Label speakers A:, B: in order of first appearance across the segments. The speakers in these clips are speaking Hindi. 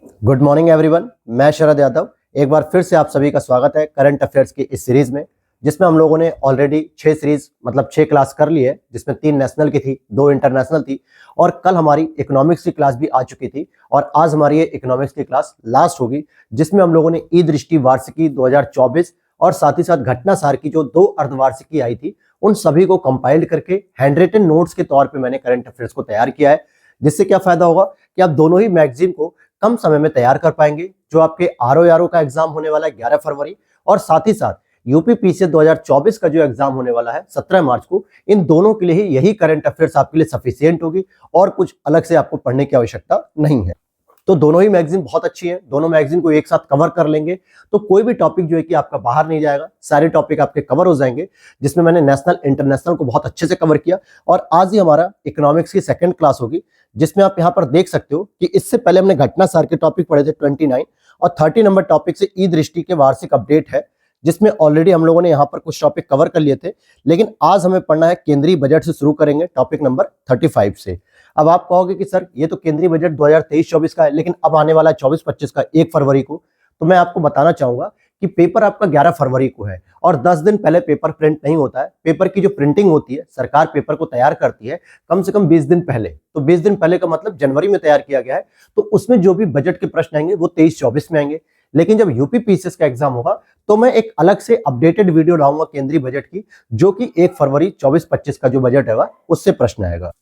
A: Good morning everyone. मैं शरद यादव एक बार फिर से आप सभी का स्वागत है करंट अफेयर्स की इस सीरीज में, जिसमें हम लोगों ने ऑलरेडी 6 सीरीज मतलब 6 क्लास कर ली है, जिसमें 3 नेशनल की थी, 2 इंटरनेशनल थी और कल हमारी इकोनॉमिक्स की क्लास भी आ चुकी थी और आज हमारी ये इकोनॉमिक्स की क्लास लास्ट होगी, जिसमें हम लोगों ने ई दृष्टि वार्षिकी 2024 और साथ ही साथ घटना सार की जो 2 अर्धवार्षिकी आई थी उन सभी को कंपाइल्ड करके हैंड रिटन नोट्स के तौर पे मैंने करंट अफेयर्स को तैयार किया है। जिससे क्या फायदा होगा कि आप दोनों ही मैगजीन को कम समय में तैयार कर पाएंगे। जो आपके आरओ का एग्जाम होने वाला है 11 फरवरी और साथ ही साथ यूपी पीसीएस 2024 का जो एग्जाम होने वाला है 17 मार्च को, इन दोनों के लिए ही यही करंट अफेयर्स आपके लिए सफिशिएंट होगी और कुछ अलग से आपको पढ़ने की आवश्यकता नहीं है। तो दोनों ही मैगजीन बहुत अच्छी है, दोनों मैगजीन को एक साथ कवर कर लेंगे तो कोई भी टॉपिक जो है कि आपका बाहर नहीं जाएगा, सारे टॉपिक आपके कवर हो जाएंगे। जिसमें मैंने नेशनल इंटरनेशनल को बहुत अच्छे से कवर किया और आज ही हमारा इकोनॉमिक्स की सेकंड क्लास होगी, जिसमें आप यहाँ पर देख सकते हो कि इससे पहले हमने घटना सार के टॉपिक पढ़े थे 29 और 30 नंबर टॉपिक से ई दृष्टि के वार्षिक अपडेट है, जिसमें ऑलरेडी हम लोगों ने यहाँ पर कुछ टॉपिक कवर कर लिए थे। लेकिन आज हमें पढ़ना है केंद्रीय बजट से, शुरू करेंगे टॉपिक नंबर 35 से। अब आप कहोगे कि सर ये तो केंद्रीय बजट 2023-24 का है, लेकिन अब आने वाला 24-25 का 1 फरवरी को, तो मैं आपको बताना चाहूंगा कि पेपर आपका 11 फरवरी को है और 10 दिन पहले पेपर प्रिंट नहीं होता है। पेपर की जो प्रिंटिंग होती है, सरकार पेपर को तैयार करती है कम से कम 20 दिन पहले। तो 20 दिन पहले का मतलब जनवरी में तैयार किया गया है, तो उसमें जो भी बजट के प्रश्न आएंगे वो 23-24 में आएंगे। लेकिन जब यूपी पीसीएस का एग्जाम होगा तो मैं एक अलग से अपडेटेड वीडियो लाऊंगा केंद्रीय बजट की, जो कि 1 फरवरी 24-25 का जो बजट होगा उससे प्रश्न आएगा।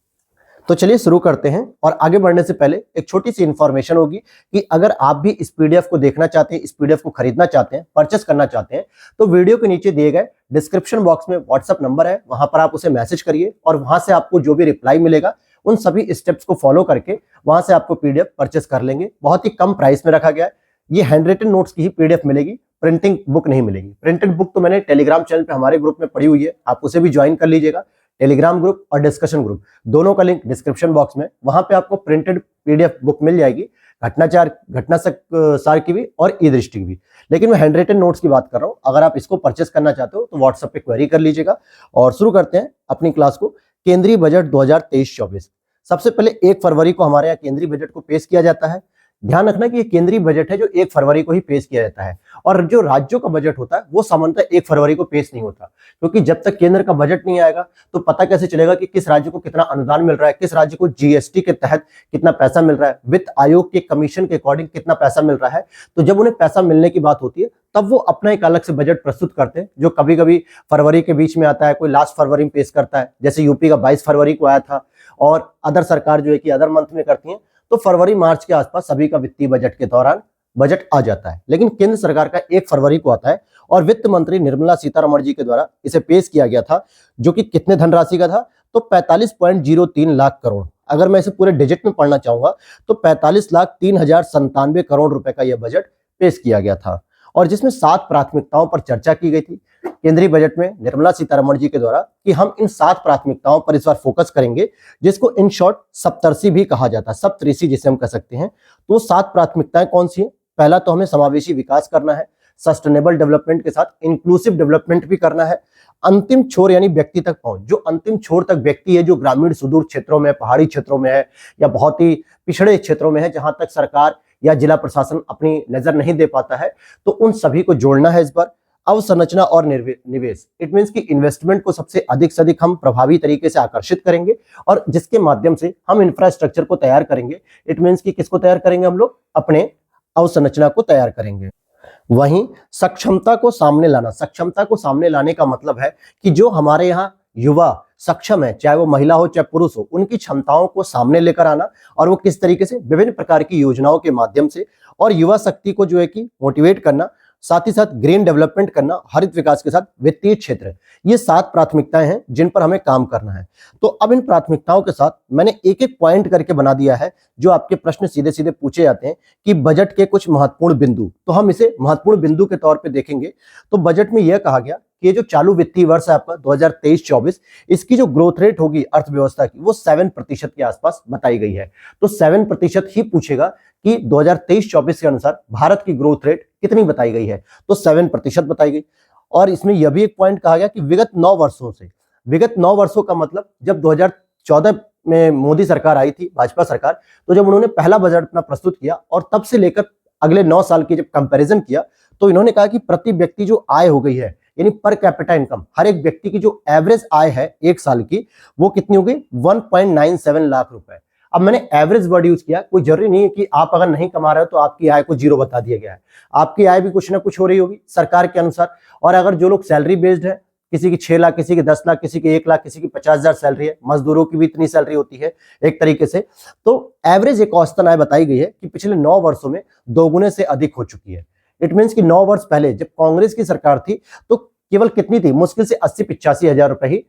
A: तो चलिए शुरू करते हैं। और आगे बढ़ने से पहले एक छोटी सी इंफॉर्मेशन होगी कि अगर आप भी इस पीडीएफ को देखना चाहते हैं, इस पीडीएफ को खरीदना चाहते हैं, परचेस करना चाहते हैं, तो वीडियो के नीचे दिए गए डिस्क्रिप्शन बॉक्स में व्हाट्सएप नंबर है, वहां पर आप उसे मैसेज करिए और वहां से आपको जो भी रिप्लाई मिलेगा उन सभी स्टेप्स को फॉलो करके वहां से आपको पीडीएफ परचेस कर लेंगे। बहुत ही कम प्राइस में रखा गया है। ये हैंड रिटन नोट्स की ही पीडीएफ मिलेगी, प्रिंटिंग बुक नहीं मिलेगी। प्रिंटेड बुक तो मैंने टेलीग्राम चैनल पे हमारे ग्रुप में पड़ी हुई है, आप उसे भी ज्वाइन कर लीजिएगा। टेलीग्राम ग्रुप और डिस्कशन ग्रुप दोनों का लिंक डिस्क्रिप्शन बॉक्स में, वहां पे आपको प्रिंटेड पीडीएफ बुक मिल जाएगी, घटना सार की भी और ई दृष्टि की भी। लेकिन मैं हैंड रिटन नोट्स की बात कर रहा हूं। अगर आप इसको परचेस करना चाहते हो तो व्हाट्सएप पे क्वेरी कर लीजिएगा। और शुरू करते हैं अपनी क्लास को। केंद्रीय बजट 2023-24। सबसे पहले 1 फरवरी को हमारे यहाँ केंद्रीय बजट को पेश किया जाता है। ध्यान रखना कि ये केंद्रीय बजट है जो 1 फरवरी को ही पेश किया जाता है और जो राज्यों का बजट होता है वो सामान्यतः 1 फरवरी को पेश नहीं होता, क्योंकि जब तक केंद्र का बजट नहीं आएगा तो पता कैसे चलेगा कि किस राज्य को कितना अनुदान मिल रहा है, किस राज्य को जीएसटी के तहत कितना पैसा मिल रहा है, वित्त आयोग के कमीशन के अकॉर्डिंग कितना पैसा मिल रहा है। तो जब उन्हें पैसा मिलने की बात होती है तब वो अपना एक अलग से बजट प्रस्तुत करते हैं, जो कभी कभी फरवरी के बीच में आता है, कोई लास्ट फरवरी में पेश करता है, जैसे यूपी का 22 फरवरी को आया था। और अदर सरकार जो है कि अदर मंथ में करती है, तो फरवरी मार्च के आसपास सभी का वित्तीय बजट के दौरान बजट आ जाता है। लेकिन केंद्र सरकार का 1 फरवरी को आता है और वित्त मंत्री निर्मला सीतारमण जी के द्वारा इसे पेश किया गया था, जो कि कितने धनराशि का था, तो 45.03 लाख करोड़। अगर मैं इसे पूरे डिजिट में पढ़ना चाहूंगा तो 45,03,097 करोड़ रुपए का यह बजट पेश किया गया था और जिसमें 7 प्राथमिकताओं पर चर्चा की गई थी केंद्रीय बजट में निर्मला सीतारमण जी के द्वारा, कि हम इन 7 प्राथमिकताओं पर इस बार फोकस करेंगे, जिसको इन शॉर्ट सप्तर्षि भी कहा जाता है, सप्तऋषि जिसे हम कह सकते हैं। तो 7 प्राथमिकताएं कौन सी हैं? पहला तो हमें समावेशी विकास करना है, सस्टेनेबल डेवलपमेंट के साथ इंक्लूसिव डेवलपमेंट भी करना है। अंतिम छोर यानी व्यक्ति तक पहुंच, जो अंतिम छोर तक व्यक्ति है, जो ग्रामीण सुदूर क्षेत्रों में, पहाड़ी क्षेत्रों में है या बहुत ही पिछड़े क्षेत्रों में है, जहां तक सरकार या जिला प्रशासन अपनी नजर नहीं दे पाता है, तो उन सभी को जोड़ना है इस बार। अवसंरचना और निवेश, इट मीन्स कि इन्वेस्टमेंट को सबसे अधिक से अधिक हम प्रभावी तरीके से आकर्षित करेंगे और जिसके माध्यम से हम इंफ्रास्ट्रक्चर को तैयार करेंगे। इट मीन्स कि किसको तैयार करेंगे? हम लोग अपने अवसंरचना को तैयार करेंगे। वहीं सक्षमता को सामने लाना, सक्षमता को सामने लाने का मतलब है कि जो हमारे यहाँ युवा सक्षम है, चाहे वो महिला हो चाहे पुरुष हो, उनकी क्षमताओं को सामने लेकर आना और वो किस तरीके से, विभिन्न प्रकार की योजनाओं के माध्यम से, और युवा शक्ति को जो है कि मोटिवेट करना, साथ ही साथ ग्रीन डेवलपमेंट करना, हरित विकास के साथ वित्तीय क्षेत्र। ये 7 प्राथमिकताएं हैं जिन पर हमें काम करना है। तो अब इन प्राथमिकताओं के साथ मैंने एक एक पॉइंट करके बना दिया है, जो आपके प्रश्न सीधे सीधे पूछे जाते हैं कि बजट के कुछ महत्वपूर्ण बिंदु, तो हम इसे महत्वपूर्ण बिंदु के तौर पे देखेंगे। तो बजट में यह कहा गया कि ये जो चालू वित्तीय वर्ष है आपका 2023-24, इसकी जो ग्रोथ रेट होगी अर्थव्यवस्था की, वो 7% के आसपास बताई गई है। तो 7% ही पूछेगा कि 2023-24 के अनुसार भारत की ग्रोथ रेट कितनी बताई गई है, तो 7% बताई गई। और इसमें यह भी एक पॉइंट कहा गया कि विगत 9 वर्षों से, विगत 9 वर्षों का मतलब जब 2014 में मोदी सरकार आई थी, भाजपा सरकार, तो जब उन्होंने पहला बजट अपना प्रस्तुत किया और तब से लेकर अगले 9 साल की जब कंपैरिजन किया तो इन्होंने कहा कि प्रति व्यक्ति जो आय हो गई है, यानी पर कैपिटा इनकम, हर एक व्यक्ति की जो एवरेज आय है एक साल की, वो कितनी हो गई 1.97 लाख रुपए। अब मैंने एवरेज वर्ड यूज किया, कोई जरूरी नहीं है कि आप अगर नहीं कमा रहे हो तो आपकी आय को जीरो बता दिया गया है। आपकी आय भी कुछ ना कुछ हो रही होगी सरकार के अनुसार। और अगर जो लोग सैलरी बेस्ड है, किसी की 6 लाख, किसी की 10 लाख, किसी की 1 लाख, किसी की 50,000 सैलरी है, मजदूरों की भी इतनी सैलरी होती है एक तरीके से, तो एवरेज एक औसतन आय बताई गई है कि पिछले 9 वर्षों में दोगुने से अधिक हो चुकी है। इट मीन्स कि 9 वर्ष पहले जब कांग्रेस की सरकार थी तो केवल कितनी थी, मुश्किल से 80-85 हजार रुपए ही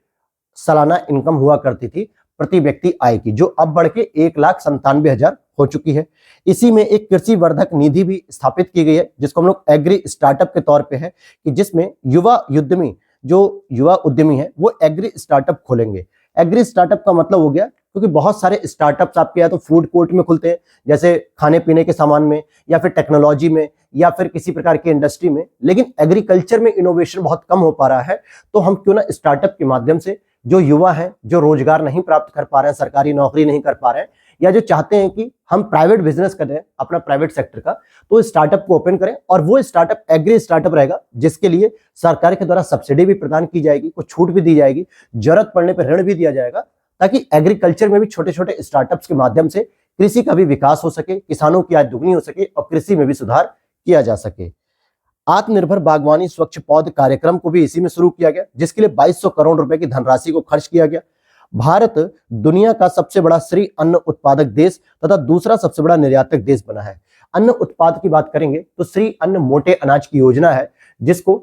A: सालाना इनकम हुआ करती थी प्रति व्यक्ति आय की, जो अब बढ़ के 1,97,000 हो चुकी है। इसी में एक कृषि वर्धक निधि भी स्थापित की गई है, जिसको हम लोग एग्री स्टार्टअप के तौर पे है, कि जिसमें युवा उद्यमी है वो एग्री स्टार्टअप खोलेंगे। एग्री स्टार्टअप का मतलब हो गया, क्योंकि बहुत सारे स्टार्टअप्स आपके या तो फूड कोर्ट में खुलते हैं, जैसे खाने पीने के सामान में, या फिर टेक्नोलॉजी में, या फिर किसी प्रकार की इंडस्ट्री में, लेकिन एग्रीकल्चर में इनोवेशन बहुत कम हो पा रहा है। तो हम क्यों ना स्टार्टअप के माध्यम से जो युवा हैं, जो रोजगार नहीं प्राप्त कर पा रहे हैं, सरकारी नौकरी नहीं कर पा रहे हैं, या जो चाहते हैं कि हम प्राइवेट बिजनेस करें अपना प्राइवेट सेक्टर का, तो स्टार्टअप को ओपन करें। और वो स्टार्टअप एग्री स्टार्टअप रहेगा, जिसके लिए सरकार के द्वारा सब्सिडी भी प्रदान की जाएगी, कुछ छूट भी दी जाएगी, जरूरत पड़ने पर ऋण भी दिया जाएगा, ताकि एग्रीकल्चर में भी छोटे छोटे स्टार्टअप्स के माध्यम से कृषि का भी विकास हो सके, किसानों की आय दुगनी हो सके और कृषि में भी सुधार किया जा सके। आत्मनिर्भर बागवानी स्वच्छ पौध कार्यक्रम को भी इसी में शुरू किया गया, जिसके लिए 2200 करोड़ रुपए की धनराशि को खर्च किया गया। भारत दुनिया का सबसे बड़ा श्री अन्न उत्पादक देश तथा दूसरा सबसे बड़ा निर्यातक देश बना है। अन्न उत्पाद की बात करेंगे तो श्री अन्न मोटे अनाज की योजना है, जिसको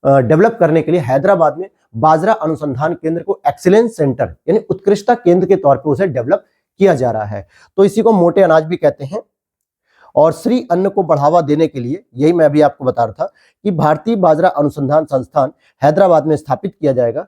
A: डेवलप करने के लिए हैदराबाद में बाजरा अनुसंधान केंद्र को एक्सीलेंस सेंटर यानी उत्कृष्टता केंद्र के तौर पर उसे डेवलप किया जा रहा है। तो इसी को मोटे अनाज भी कहते हैं। और श्री अन्न को बढ़ावा देने के लिए, यही मैं अभी आपको बता रहा था, कि भारतीय बाजरा अनुसंधान संस्थान हैदराबाद में स्थापित किया जाएगा।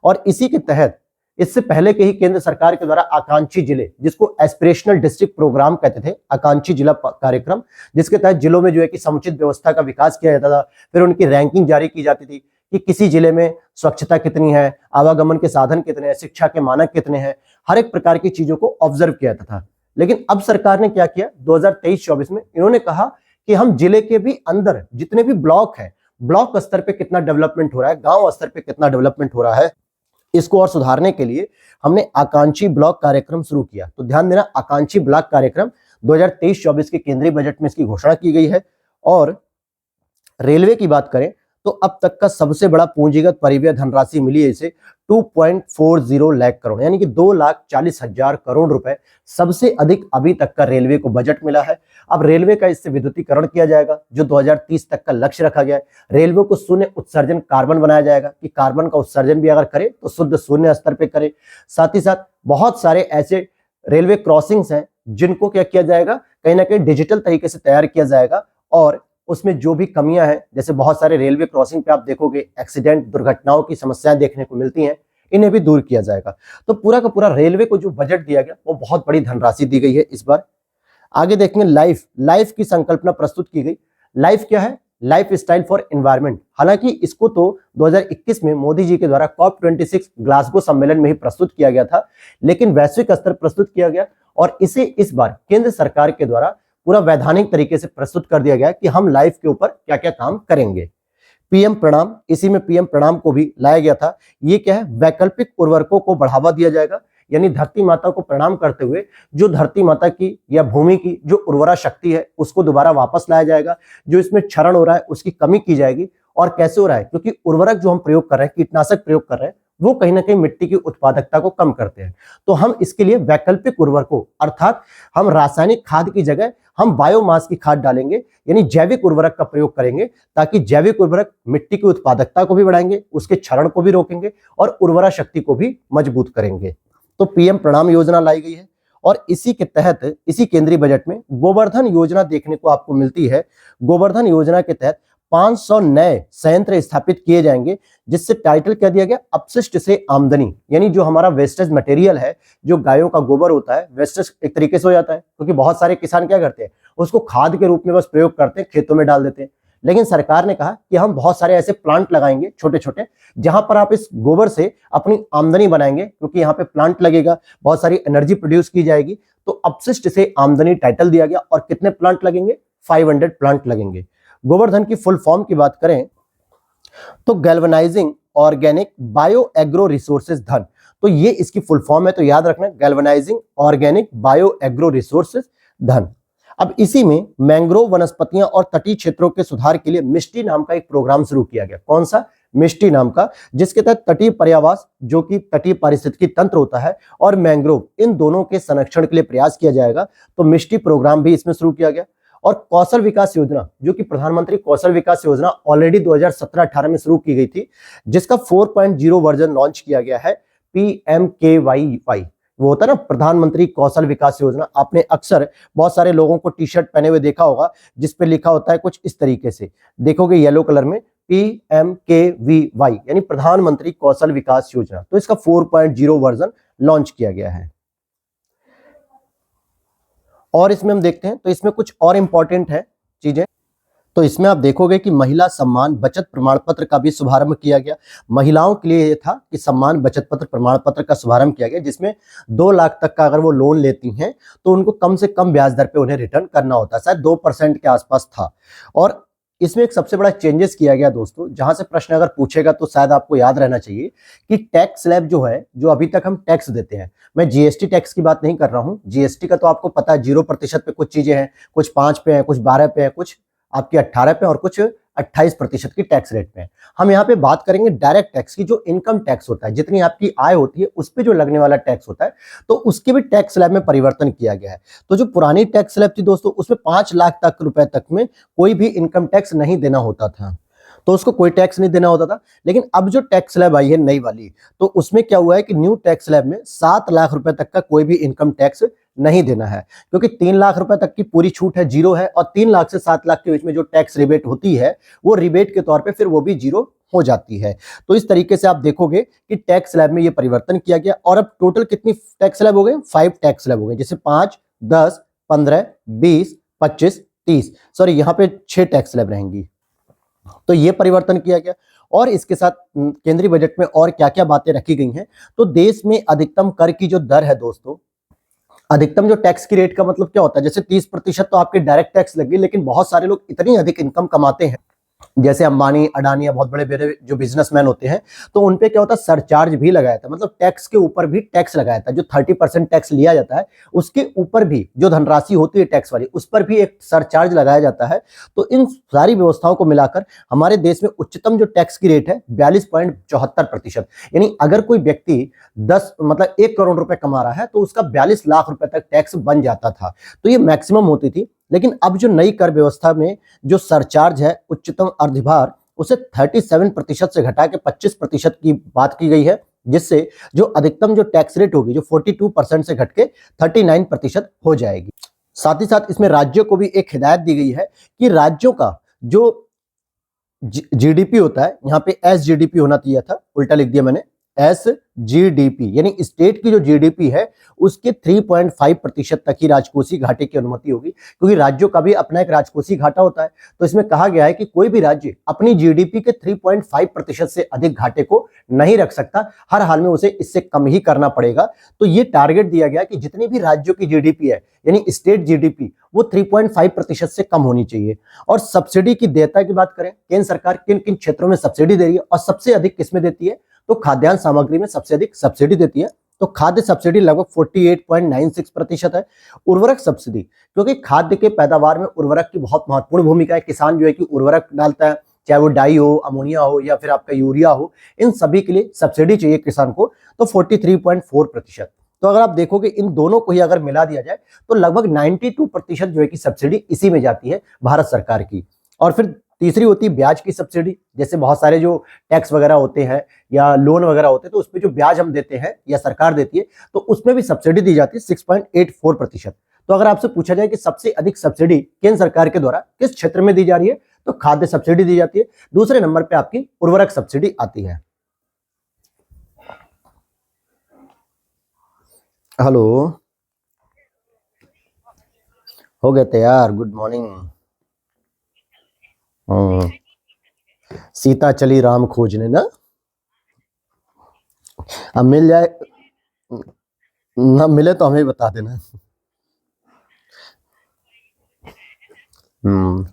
A: और इसी के तहत इससे पहले के ही केंद्र सरकार के द्वारा आकांक्षी जिले, जिसको एस्पिरेशनल डिस्ट्रिक्ट प्रोग्राम कहते थे, आकांक्षी जिला कार्यक्रम, जिसके तहत जिलों में जो है कि समुचित व्यवस्था का विकास किया जाता था। फिर उनकी रैंकिंग जारी की जाती थी कि किसी जिले में स्वच्छता कितनी है, आवागमन के साधन कितने हैं, शिक्षा के मानक कितने हैं, हर एक प्रकार की चीजों को ऑब्जर्व किया जाता था। लेकिन अब सरकार ने क्या किया, 2023-24 में इन्होंने कहा कि हम जिले के भी अंदर जितने भी ब्लॉक हैं, ब्लॉक स्तर पे कितना डेवलपमेंट हो रहा है, गांव स्तर पे कितना डेवलपमेंट हो रहा है, इसको और सुधारने के लिए हमने आकांक्षी ब्लॉक कार्यक्रम शुरू किया। तो ध्यान देना, आकांक्षी ब्लॉक कार्यक्रम 2023-24 के केंद्रीय बजट में इसकी घोषणा की गई है। और रेलवे की बात करें तो अब तक का सबसे बड़ा पूंजीगत परिव्यय धनराशि मिली है इसे 2.40 लाख करोड़, यानी कि 2,40,000 करोड़ रुपए सबसे अधिक अभी तक का रेलवे को बजट मिला है। अब रेलवे का इससे विद्युतीकरण किया जाएगा, जो 2030 तक का लक्ष्य रखा गया है। रेलवे को शून्य उत्सर्जन कार्बन बनाया जाएगा, कि कार्बन का उत्सर्जन भी अगर करे तो शुद्ध शून्य स्तर पे करे। साथ ही साथ बहुत सारे ऐसे रेलवे क्रॉसिंग्स हैं जिनको क्या किया जाएगा, कहीं ना कहीं डिजिटल तरीके से तैयार किया जाएगा, और उसमें जो भी कमियां हैं, जैसे बहुत सारे रेलवे क्रॉसिंग पे आप देखोगे एक्सीडेंट, दुर्घटनाओं की समस्याएं देखने को मिलती हैं, इन्हें भी दूर किया जाएगा। तो पूरा का पूरा रेलवे को जो बजट दिया गया वो बहुत बड़ी धनराशि दी गई है इस बार। आगे देखेंगे लाइफ की संकल्पना प्रस्तुत की गई। लाइफ क्या है, लाइफ स्टाइल फॉर एनवायरमेंट। हालांकि इसको तो 2021 में मोदी जी के द्वारा COP26 ग्लासगो सम्मेलन में ही प्रस्तुत किया गया था, लेकिन वैश्विक स्तर प्रस्तुत किया गया और इसे इस बार केंद्र सरकार के द्वारा पूरा वैधानिक तरीके से प्रस्तुत कर दिया गया कि हम लाइफ के ऊपर क्या क्या काम करेंगे। पीएम प्रणाम, इसी में पीएम प्रणाम को भी लाया गया था। ये क्या है, वैकल्पिक उर्वरकों को बढ़ावा दिया जाएगा, यानी धरती माता को प्रणाम करते हुए जो धरती माता की या भूमि की जो उर्वरा शक्ति है उसको दोबारा वापस लाया जाएगा। जो इसमें क्षरण हो रहा है उसकी कमी की जाएगी। और कैसे हो रहा है, क्योंकि उर्वरक जो हम प्रयोग कर रहे हैं, कीटनाशक प्रयोग कर रहे हैं, वो कहीं ना कहीं मिट्टी की उत्पादकता को कम करते हैं। तो हम इसके लिए वैकल्पिक उर्वरकों, अर्थात हम रासायनिक खाद की जगह हम बायोमास की खाद डालेंगे, यानी जैविक उर्वरक का प्रयोग करेंगे, ताकि जैविक उर्वरक मिट्टी की उत्पादकता को भी बढ़ाएंगे, उसके क्षरण को भी रोकेंगे और उर्वरा शक्ति को भी मजबूत करेंगे। तो पीएम प्रणाम योजना लाई गई है। और इसी के तहत इसी केंद्रीय बजट में गोवर्धन योजना देखने को आपको मिलती है। गोवर्धन योजना के तहत 500 नए संयंत्र स्थापित किए जाएंगे, जिससे टाइटल क्या दिया गया, अपशिष्ट से आमदनी, यानी जो हमारा वेस्टेज मटेरियल है, जो गायों का गोबर होता है, वेस्टेज एक तरीके से हो जाता है, क्योंकि बहुत सारे किसान क्या करते हैं, उसको खाद के रूप में बस प्रयोग करते हैं, खेतों में डाल देते हैं। लेकिन सरकार ने कहा कि हम बहुत सारे ऐसे प्लांट लगाएंगे छोटे छोटे, जहां पर आप इस गोबर से अपनी आमदनी बनाएंगे, क्योंकि यहाँ पे प्लांट लगेगा, बहुत सारी एनर्जी प्रोड्यूस की जाएगी। तो अपशिष्ट से आमदनी टाइटल दिया गया। और कितने प्लांट लगेंगे? 500 प्लांट लगेंगे। गोवर्धन की फुल फॉर्म की बात करें तो galvanising organic bio agro resources धन। तो ये इसकी फुल फॉर्म है, तो याद रखना, galvanising organic bio agro resources धन। अब इसी में मैंग्रोव वनस्पतियां और तटीय क्षेत्रों के सुधार के लिए मिष्टी नाम का एक प्रोग्राम शुरू किया गया। कौन सा? मिष्टी नाम का, जिसके तहत तटीय पर्यावास, जो कि तटीय पारिस्थितिकी तंत्र होता है, और मैंग्रोव, इन दोनों के संरक्षण के लिए प्रयास किया जाएगा। तो मिष्टी प्रोग्राम भी इसमें शुरू किया गया। और कौशल विकास योजना, जो कि प्रधानमंत्री कौशल विकास योजना ऑलरेडी 2017-18 में शुरू की गई थी, जिसका 4.0 वर्जन लॉन्च किया गया है, PMKYY। वो होता है ना, प्रधानमंत्री कौशल विकास योजना। आपने अक्सर बहुत सारे लोगों को टी शर्ट पहने हुए देखा होगा, जिसपे लिखा होता है कुछ इस तरीके से, देखोगे येलो कलर में, PMKVY, यानी प्रधानमंत्री कौशल विकास योजना। तो इसका 4.0 वर्जन लॉन्च किया गया है। और इसमें हम देखते हैं तो इसमें कुछ और इंपॉर्टेंट है चीजें। तो इसमें आप देखोगे कि महिला सम्मान बचत प्रमाण पत्र का भी शुभारंभ किया गया। महिलाओं के लिए यह था कि सम्मान बचत पत्र प्रमाण पत्र का शुभारंभ किया गया, जिसमें 2 लाख तक का अगर वो लोन लेती हैं तो उनको कम से कम ब्याज दर पे उन्हें रिटर्न करना होता है, शायद 2% के आसपास था। और इसमें एक सबसे बड़ा चेंजेस किया गया दोस्तों, जहां से प्रश्न अगर पूछेगा तो शायद आपको याद रहना चाहिए कि टैक्स स्लैब जो है, जो अभी तक हम टैक्स देते हैं, मैं जीएसटी टैक्स की बात नहीं कर रहा हूं। जीएसटी का तो आपको पता है 0% पे कुछ चीजें हैं, कुछ 5 पे हैं, कुछ 12 पे हैं, कुछ आपकी 18 पे और कुछ 28% की टैक्स रेट पे है। हम यहाँ पे बात करेंगे डायरेक्ट टैक्स की, जो इनकम टैक्स होता है, जितनी आपकी आय होती है उस पे जो लगने वाला टैक्स होता है, तो उसके भी टैक्स स्लैब में परिवर्तन किया गया है। तो जो पुरानी टैक्स स्लैब थी दोस्तों, उसमें 5 लाख तक रुपए तक में कोई भी इनकम टैक्स नहीं देना होता था, तो उसको कोई टैक्स नहीं देना होता था। लेकिन अब जो टैक्स स्लैब आई है नई वाली, तो उसमें क्या हुआ है कि न्यू टैक्स स्लैब में 7 लाख रुपए तक का कोई भी इनकम टैक्स नहीं देना है, क्योंकि 3 लाख रुपए तक की पूरी छूट है, जीरो है, और 3 लाख से 7 लाख के बीच में जो टैक्स रिबेट होती है, वो रिबेट के तौर पे फिर वो भी जीरो हो जाती है। तो इस तरीके से आप देखोगे कि टैक्स स्लैब में ये परिवर्तन किया गया। और अब टोटल कितनी टैक्स स्लैब हो गए? 5 टैक्स स्लैब हो गए, जैसे 5, 10, 15, 20, 25, 30, सॉरी यहाँ पे 6 टैक्स स्लैब रहेंगी। तो ये परिवर्तन किया गया। और इसके साथ केंद्रीय बजट में और क्या क्या बातें रखी गई हैं, तो देश में अधिकतम कर की जो दर है दोस्तों, अधिकतम जो टैक्स की रेट का मतलब क्या होता है, जैसे 30% तो आपके डायरेक्ट टैक्स लगे, लेकिन बहुत सारे लोग इतनी अधिक इनकम कमाते हैं, जैसे अंबानी, अडानी या बहुत बड़े बड़े जो बिजनेसमैन होते हैं, तो उनपे क्या होता है, सरचार्ज भी लगाया था, मतलब टैक्स के ऊपर भी टैक्स लगाया था। जो 30% टैक्स लिया जाता है, उसके ऊपर भी जो धनराशि होती है टैक्स वाली, उस पर भी एक सरचार्ज लगाया जाता है। तो इन सारी व्यवस्थाओं को मिलाकर हमारे देश में उच्चतम जो टैक्स की रेट है 42.74%। यानी अगर कोई व्यक्ति 1 करोड़ रुपए कमा रहा है, तो उसका 42 लाख रुपए तक टैक्स बन जाता था। तो ये मैक्सिमम होती थी। लेकिन अब जो नई कर व्यवस्था में जो सरचार्ज है, उच्चतम अधिभार, उसे 37% से घटा के 25% की बात की गई है, जिससे जो अधिकतम जो टैक्स रेट होगी, जो 42% से घट के 39% हो जाएगी। साथ ही साथ इसमें राज्यों को भी एक हिदायत दी गई है कि राज्यों का जो जीडीपी होता है, यहाँ पे एसजीडीपी होना चाहिए था, उल्टा लिख दिया मैंने, एसजीडीपी, यानी स्टेट की जो जीडीपी है उसके 3.5% तक ही राजकोषीय घाटे की अनुमति होगी, क्योंकि राज्यों का भी अपना एक राजकोषीय घाटा होता है। तो इसमें कहा गया है कि कोई भी राज्य अपनी जीडीपी के 3.5% से अधिक घाटे को नहीं रख सकता, हर हाल में उसे इससे कम ही करना पड़ेगा। तो ये टारगेट दिया गया कि जितनी भी राज्यों की जीडीपी है, यानी स्टेट जीडीपी, वो 3.5% से कम होनी चाहिए। और सब्सिडी की देयता की बात करें, केंद्र सरकार किन किन क्षेत्रों में सब्सिडी दे रही है और सबसे अधिक किसमें देती है, तो खाद्यान्न सामग्री में सबसे अधिक सब्सिडी देती है। तो खाद्य सब्सिडी लगभग 48.96% है। उर्वरक सब्सिडी, क्योंकि खाद्य के पैदावार में उर्वरक की बहुत महत्वपूर्ण भूमिका है, किसान जो है कि उर्वरक डालता है, चाहे वो डाई हो, अमोनिया हो या फिर आपका यूरिया हो, इन सभी के लिए सब्सिडी चाहिए किसान को, तो 43.4%। तो अगर आप देखोगे इन दोनों को ही अगर मिला दिया जाए, तो लगभग 92% जो है कि सब्सिडी इसी में जाती है भारत सरकार की। और फिर तीसरी होती है ब्याज की सब्सिडी, जैसे बहुत सारे जो टैक्स वगैरह होते हैं या लोन वगैरह होते हैं, तो उसमें जो ब्याज हम देते हैं या सरकार देती है, तो उसमें भी सब्सिडी दी जाती है 6.84%। तो अगर आपसे पूछा जाए कि सबसे अधिक सब्सिडी केंद्र सरकार के द्वारा किस क्षेत्र में दी जा रही है, तो खाद्य सब्सिडी दी जाती है। दूसरे नंबर पे आपकी उर्वरक सब्सिडी आती है। हेलो, हो गए तैयार? Good morning. हम्म, सीता चली राम खोजने ना। अब मिल जाए ना, मिले तो हमें बता देना। हम्म।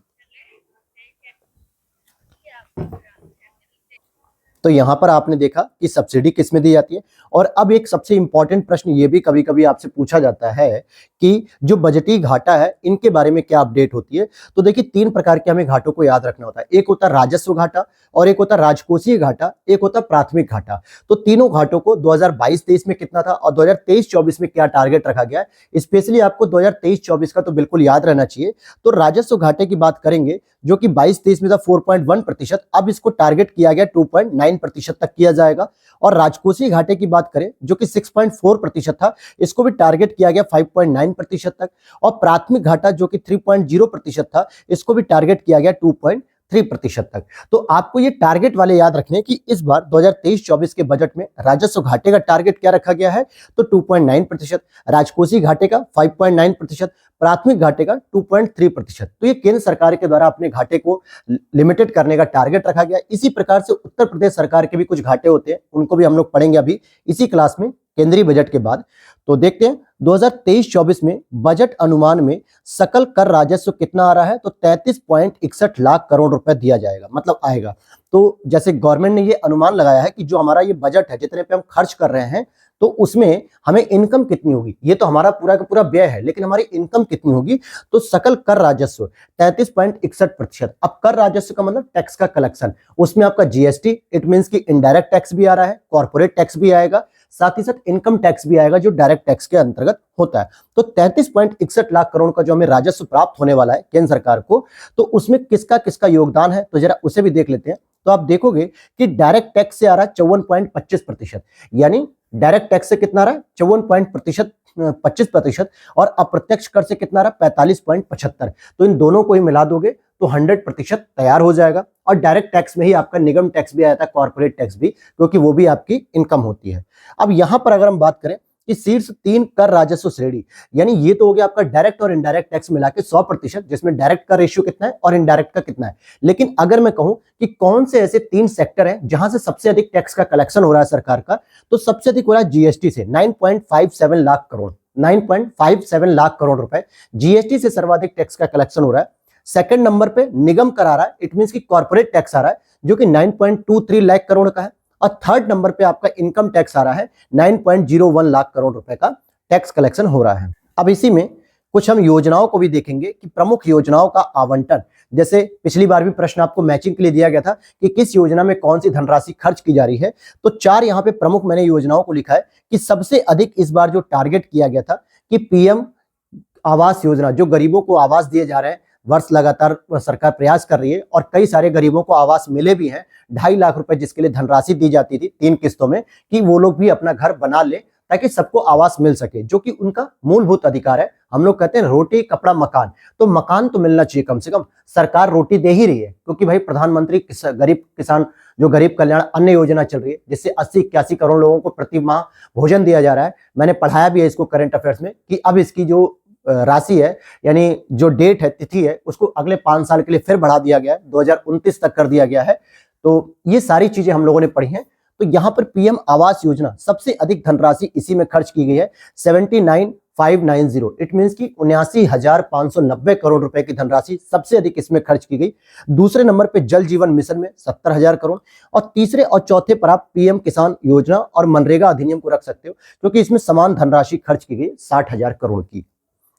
A: तो यहां पर आपने देखा कि सब्सिडी किस में दी जाती है। और अब एक सबसे इंपॉर्टेंट प्रश्न ये भी कभी कभी आपसे पूछा जाता है कि जो बजटीय घाटा है इनके बारे में क्या अपडेट होती है। तो देखिए, तीन प्रकार के हमें घाटों को याद रखना होता है। एक होता है राजस्व घाटा, और एक होता है राजकोषीय घाटा, एक होता है प्राथमिक घाटा। तो तीनों घाटों को 2022-23 में कितना था और 2023-24 में क्या टारगेट रखा गया है, स्पेशली आपको 2023-24 का तो बिल्कुल याद रहना चाहिए। तो राजस्व घाटे की बात करेंगे, जो कि 22-23 में था 4.1%, अब इसको टारगेट किया गया 2.9% तक किया जाएगा। और राजकोषीय घाटे की बात करें, जो कि 6.4% था, इसको भी टारगेट किया गया 5.9% तक। और प्राथमिक घाटा जो कि 3.0% था, इसको भी टारगेट किया गया 2.3% तक। तो आपको ये टारगेट वाले याद रखने कि इस बार 2023-24 के बजट में राजस्व घाटे का टारगेट क्या रखा गया है, तो 2.9%, राजकोषीय घाटे का 5.9%, प्राथमिक घाटे का 2.3%। तो ये केंद्र सरकार के द्वारा अपने घाटे को लिमिटेड करने का टारगेट रखा गया। इसी प्रकार से उत्तर प्रदेश सरकार के भी कुछ घाटे होते हैं, उनको भी हम लोग पढ़ेंगे अभी इसी क्लास में केंद्रीय बजट के बाद। तो देखते हैं 2023-24 में बजट अनुमान में सकल कर राजस्व कितना आ रहा है, तो 33.61 लाख करोड़ रुपए दिया जाएगा, मतलब आएगा। तो जैसे गवर्नमेंट ने ये अनुमान लगाया है कि जो हमारा ये बजट है, जितने पे हम खर्च कर रहे हैं, तो उसमें हमें इनकम कितनी होगी। ये तो हमारा पूरा का पूरा व्यय है, लेकिन हमारी इनकम कितनी होगी, तो सकल कर राजस्व 33.61%। अब कर राजस्व का मतलब टैक्स का कलेक्शन, उसमें आपका जीएसटी, इट मींस की इनडायरेक्ट टैक्स भी आ रहा है, कॉर्पोरेट टैक्स भी आएगा, साथ ही साथ इनकम टैक्स भी आएगा जो डायरेक्ट टैक्स के अंतर्गत होता है। तो 33.61 लाख करोड़ का जो हमें राजस्व प्राप्त होने वाला है केंद्र सरकार को, तो उसमें किसका किसका योगदान है, तो जरा उसे भी देख लेते हैं। तो आप देखोगे कि डायरेक्ट टैक्स से आ रहा है 54.25%, यानी डायरेक्ट टैक्स से कितना आ रहा है 54.25%, और अप्रत्यक्ष कर से कितना आ रहा है 45.75। तो इन दोनों को ही मिला दोगे तो 100% तैयार हो जाएगा। और डायरेक्ट टैक्स में ही आपका निगम टैक्स भी आया था, कॉर्पोरेट टैक्स भी, क्योंकि वो भी आपकी इनकम होती है। अब यहां पर अगर हम बात करें कि शीर्ष 3 कर राजस्व श्रेणी, यानी ये तो हो गया आपका डायरेक्ट और इनडायरेक्ट टैक्स मिला के 100%, जिसमें डायरेक्ट का रेशियो कितना है और इनडायरेक्ट का कितना है। लेकिन अगर मैं कहूं कि कौन से ऐसे 3 सेक्टर हैं जहां से सबसे अधिक टैक्स का कलेक्शन हो रहा है सरकार का, तो सबसे अधिक हो रहा है जीएसटी से 9.57 लाख करोड़, 9.57 लाख करोड़ रुपए जीएसटी से सर्वाधिक टैक्स का कलेक्शन हो रहा है। सेकंड नंबर पे निगम कर आ रहा है, इट मींस की कॉर्पोरेट टैक्स आ रहा है, जो कि 9.23 लाख करोड़ का है। और थर्ड नंबर पे आपका इनकम टैक्स आ रहा है, 9.01 लाख करोड़ रुपए का टैक्स कलेक्शन हो रहा है। अब इसी में कुछ हम योजनाओं को भी देखेंगे कि प्रमुख योजनाओं का आवंटन, जैसे पिछली बार भी प्रश्न आपको मैचिंग के लिए दिया गया था कि किस योजना में कौन सी धनराशि खर्च की जा रही है। तो 4 यहाँ पे प्रमुख मैंने योजनाओं को लिखा है कि सबसे अधिक इस बार जो टारगेट किया गया था कि पीएम आवास योजना, जो गरीबों को आवास दिए जा रहे हैं, वर्ष लगातार सरकार प्रयास कर रही है और कई सारे गरीबों को आवास मिले भी हैं। 2.5 लाख रुपए जिसके लिए धनराशि दी जाती थी 3 किस्तों में, कि वो लोग भी अपना घर बना ले ताकि सबको आवास मिल सके, जो कि उनका मूलभूत अधिकार है। हम लोग कहते हैं रोटी कपड़ा मकान, तो मकान तो मिलना चाहिए कम से कम। सरकार रोटी दे ही रही है, क्योंकि भाई प्रधानमंत्री गरीब किसान जो गरीब कल्याण अन्न योजना चल रही है, जिससे 80-81 करोड़ लोगों को प्रति माह भोजन दिया जा रहा है। मैंने पढ़ाया भी है इसको करंट अफेयर्स में कि अब इसकी जो राशि है, यानी जो डेट है, तिथि है, उसको अगले 5 साल के लिए फिर बढ़ा दिया गया है, 2029 तक कर दिया गया है। तो ये सारी चीजें हम लोगों ने पढ़ी हैं। तो यहां पर पीएम आवास योजना सबसे अधिक धनराशि इसी में खर्च की गई है, 79,590, इट मींस की 79,590 करोड़ रुपए की धनराशि सबसे अधिक इसमें खर्च की गई। दूसरे नंबर पे जल जीवन मिशन में 70,000 करोड़, और तीसरे और चौथे पर आप पीएम किसान योजना और मनरेगा अधिनियम को रख सकते हो, क्योंकि इसमें समान धनराशि खर्च की गई 60,000 करोड़ की।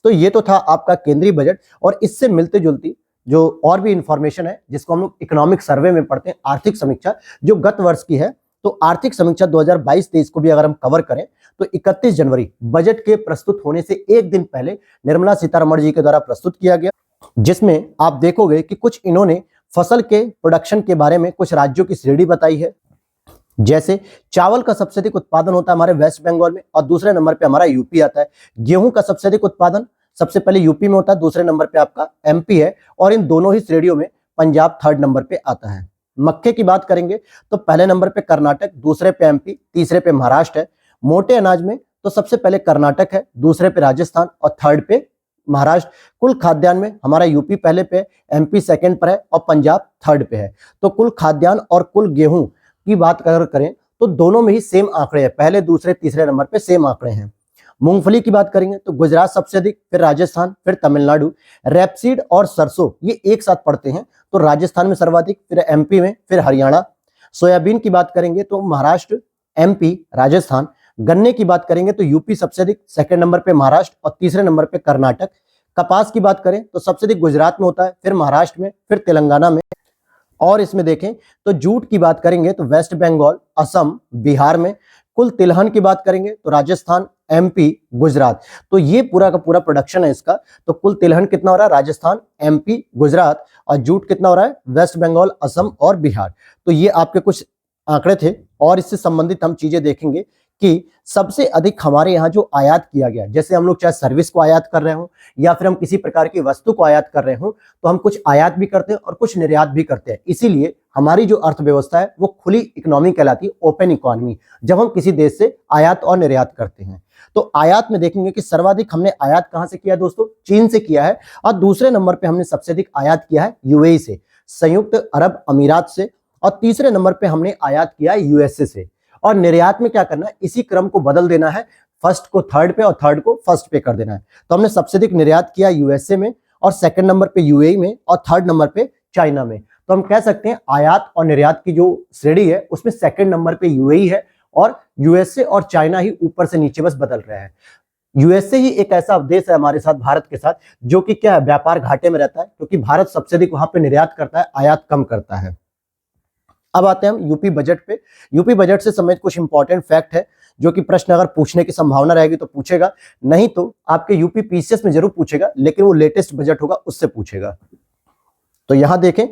A: तो ये तो था आपका केंद्रीय बजट। और इससे मिलते जुलती जो और भी इंफॉर्मेशन है, जिसको हम लोग इकोनॉमिक सर्वे में पढ़ते हैं, आर्थिक समीक्षा, जो गत वर्ष की है। तो आर्थिक समीक्षा 2022-23 को भी अगर हम कवर करें, तो 31 जनवरी बजट के प्रस्तुत होने से एक दिन पहले निर्मला सीतारमण जी के द्वारा प्रस्तुत किया गया, जिसमें आप देखोगे कि कुछ इन्होंने फसल के प्रोडक्शन के बारे में कुछ राज्यों की श्रेणी बताई है। जैसे चावल का सबसे अधिक उत्पादन होता है हमारे वेस्ट बंगाल में, और दूसरे नंबर पे हमारा यूपी आता है। गेहूं का सबसे अधिक उत्पादन सबसे पहले यूपी में होता है, दूसरे नंबर पे आपका एमपी है, और इन दोनों ही श्रेणियों में पंजाब थर्ड नंबर पे आता है। मक्के की बात करेंगे तो पहले नंबर पे कर्नाटक, दूसरे पे एमपी, तीसरे पे महाराष्ट्र है। मोटे अनाज में तो सबसे पहले कर्नाटक है, दूसरे पे राजस्थान और थर्ड पे महाराष्ट्र। कुल खाद्यान्न में हमारा यूपी पहले पे, एमपी सेकंड पर है और पंजाब थर्ड पे है। तो कुल खाद्यान्न और कुल गेहूं की बात अगर करें तो दोनों में ही सेम आंकड़े हैं, पहले दूसरे तीसरे नंबर पे सेम आंकड़े हैं। मूंगफली की बात करेंगे तो गुजरात सबसे अधिक, फिर राजस्थान, फिर तमिलनाडु। रेपसीड और सरसों ये एक साथ पड़ते हैं तो राजस्थान में सर्वाधिक, फिर एमपी में, फिर हरियाणा। सोयाबीन की बात करेंगे तो महाराष्ट्र, एमपी, राजस्थान। गन्ने की बात करेंगे तो यूपी सबसे अधिक, सेकंड नंबर पे महाराष्ट्र और तीसरे नंबर पे कर्नाटक। कपास की बात करें तो सबसे अधिक गुजरात में होता है, फिर महाराष्ट्र में, फिर तेलंगाना में। और इसमें देखें तो जूट की बात करेंगे तो वेस्ट बंगाल, असम, बिहार में। कुल तिलहन की बात करेंगे तो राजस्थान, एमपी, गुजरात। तो ये पूरा का पूरा प्रोडक्शन है इसका। तो कुल तिलहन कितना हो रहा है, राजस्थान, एमपी, गुजरात, और जूट कितना हो रहा है, वेस्ट बंगाल, असम और बिहार। तो ये आपके कुछ आंकड़े थे और इससे संबंधित हम चीजें देखेंगे कि सबसे अधिक हमारे यहाँ जो आयात किया गया, जैसे हम लोग चाहे सर्विस को आयात कर रहे हो या फिर हम किसी प्रकार की वस्तु को आयात कर रहे हो, तो हम कुछ आयात भी करते हैं और कुछ निर्यात भी करते हैं। इसीलिए हमारी जो अर्थव्यवस्था है वो खुली इकोनॉमी कहलाती है, ओपन इकोनॉमी, जब हम किसी देश से आयात और निर्यात करते हैं। तो आयात में देखेंगे कि सर्वाधिक हमने आयात कहां से किया दोस्तों, चीन से किया है। और दूसरे नंबर पे हमने सबसे अधिक आयात किया है यूएई से, संयुक्त अरब अमीरात से। और तीसरे नंबर पे हमने आयात किया है यूएसए से। और निर्यात में क्या करना है, इसी क्रम को बदल देना है, फर्स्ट को थर्ड पे और थर्ड को फर्स्ट पे कर देना है। तो हमने सबसे अधिक निर्यात किया यूएसए में, और सेकंड नंबर पे यूएई में, और थर्ड नंबर पे चाइना में। तो हम कह सकते हैं आयात और निर्यात की जो श्रेणी है उसमें सेकंड नंबर पे यूएई है और यूएसए और चाइना ही ऊपर से नीचे बस बदल रहे हैं। यूएसए ही एक ऐसा देश है हमारे साथ, भारत के साथ, जो कि क्या है, व्यापार घाटे में रहता है, क्योंकि भारत सबसे अधिक वहां पे निर्यात करता है, आयात कम करता है। अब आते हैं हम यूपी बजट पे। यूपी बजट से संबंधित कुछ इंपॉर्टेंट फैक्ट है जो कि प्रश्न अगर पूछने की संभावना रहेगी तो पूछेगा, नहीं तो आपके यूपी पीसीएस में जरूर पूछेगा, लेकिन वो लेटेस्ट बजट होगा उससे पूछेगा। तो यहां देखें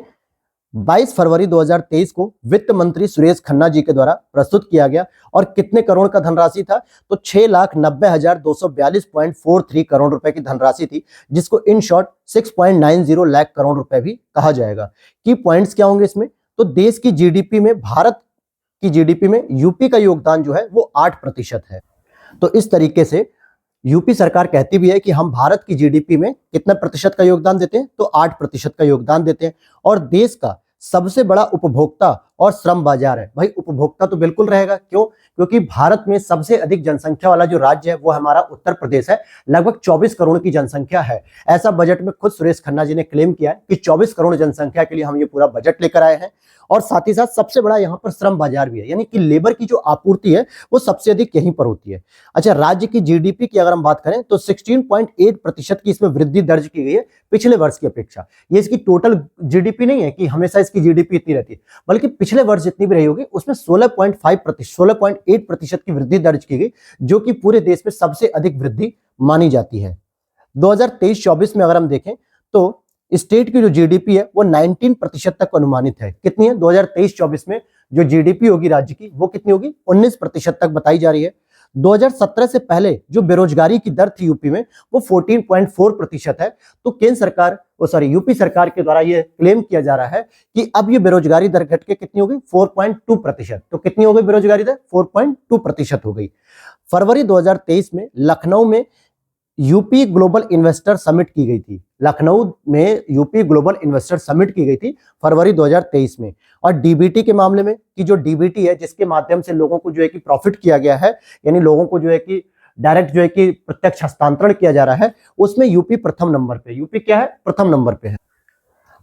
A: 22 फरवरी 2023 को वित्त मंत्री सुरेश खन्ना जी के द्वारा प्रस्तुत किया गया। और कितने करोड़ का धनराशि था, तो 6,90,242.43 करोड़ रुपए की धनराशि थी, जिसको इन शॉर्ट 6.90 लाख करोड़ रुपए भी कहा जाएगा। की पॉइंट्स क्या होंगे इसमें, तो देश की जीडीपी में, भारत की जीडीपी में यूपी का योगदान जो है वो 8% है। तो इस तरीके से यूपी सरकार कहती भी है कि हम भारत की जीडीपी में कितना प्रतिशत का योगदान देते हैं, तो 8% का योगदान देते हैं। और देश का सबसे बड़ा उपभोक्ता और श्रम बाजार है। भाई उपभोक्ता तो बिल्कुल रहेगा, क्यों, क्योंकि भारत में सबसे अधिक जनसंख्या वाला जो राज्य है वो हमारा उत्तर प्रदेश है, लगभग 24 करोड़ की जनसंख्या है। ऐसा बजट में खुद सुरेश खन्ना जी ने क्लेम किया है कि 24 करोड़ जनसंख्या के लिए हम ये पूरा बजट लेकर आए हैं। और साथ ही साथ सबसे बड़ा यहाँ पर श्रम बाजार भी है, यानी कि लेबर की जो आपूर्ति है वो सबसे अधिक यहीं पर होती है। अच्छा, राज्य की जीडीपी की अगर हम बात करें तो 16.8% की इसमें वृद्धि दर्ज की गई है पिछले वर्ष की अपेक्षा। ये इसकी टोटल जीडीपी नहीं है कि हमेशा इसकी जीडीपी इतनी रहती है, बल्कि पिछले वर्ष जितनी भी रही होगी उसमें 16.8% की वृद्धि दर्ज की गई, जो कि पूरे देश में सबसे अधिक वृद्धि मानी जाती है। 2023-24 में अगर हम देखें तो स्टेट की जो जीडीपी है वो 19% तक अनुमानित है। कितनी है, 2023-24 में जो जीडीपी होगी राज्य की वो कितनी होगी, 19% तक बताई जा रही है। 2017 से पहले जो बेरोजगारी की दर थी यूपी में वो 14.4% है। तो केंद्र सरकार यूपी सरकार के द्वारा ये क्लेम किया जा रहा है कि अब ये बेरोजगारी दर घट के कितनी हो गई, 4.2%। तो कितनी हो गई बेरोजगारी दर, 4.2% हो गई। फरवरी 2023 में लखनऊ में यूपी ग्लोबल इन्वेस्टर समिट की गई थी। लखनऊ में यूपी ग्लोबल इन्वेस्टर समिट की गई थी फरवरी 2023 में। और डीबीटी के मामले में कि जो डीबीटी है जिसके माध्यम से लोगों को जो है कि प्रॉफिट किया गया है, यानी लोगों को जो है कि डायरेक्ट जो है कि प्रत्यक्ष हस्तांतरण किया जा रहा है, उसमें यूपी प्रथम नंबर पे, यूपी क्या है, प्रथम नंबर पे है।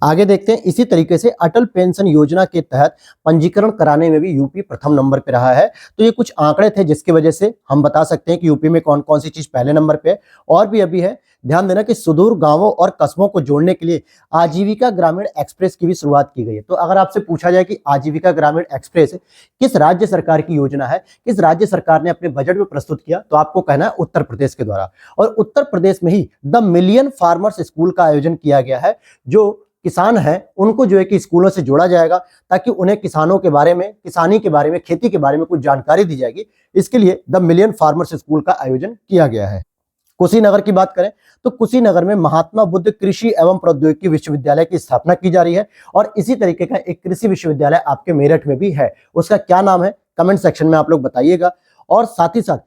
A: आगे देखते हैं, इसी तरीके से अटल पेंशन योजना के तहत पंजीकरण कराने में भी यूपी प्रथम नंबर पे रहा है। तो ये कुछ आंकड़े थे जिसकी वजह से हम बता सकते हैं कि यूपी में कौन कौन सी चीज पहले नंबर पे है। और भी अभी है, ध्यान देना कि सुदूर गांवों और कस्बों को जोड़ने के लिए आजीविका ग्रामीण एक्सप्रेस की भी शुरुआत की गई है। तो अगर आपसे पूछा जाए कि आजीविका ग्रामीण एक्सप्रेस किस राज्य सरकार की योजना है, किस राज्य सरकार ने अपने बजट में प्रस्तुत किया, तो आपको कहना है उत्तर प्रदेश के द्वारा। और उत्तर प्रदेश में ही द मिलियन फार्मर्स स्कूल का आयोजन किया गया है। जो किसान हैं उनको जो है कि स्कूलों से जोड़ा जाएगा ताकि उन्हें किसानों के बारे में, किसानी के बारे में, खेती के बारे में कुछ जानकारी दी जाएगी। इसके लिए द मिलियन फार्मर्स स्कूल का आयोजन किया गया है। कुशीनगर की बात करें तो कुशीनगर में महात्मा बुद्ध कृषि एवं प्रौद्योगिकी विश्वविद्यालय की स्थापना की जा रही है। और इसी तरीके का एक कृषि विश्वविद्यालय आपके मेरठ में भी है, उसका क्या नाम है कमेंट सेक्शन में आप लोग बताइएगा। और साथ ही साथ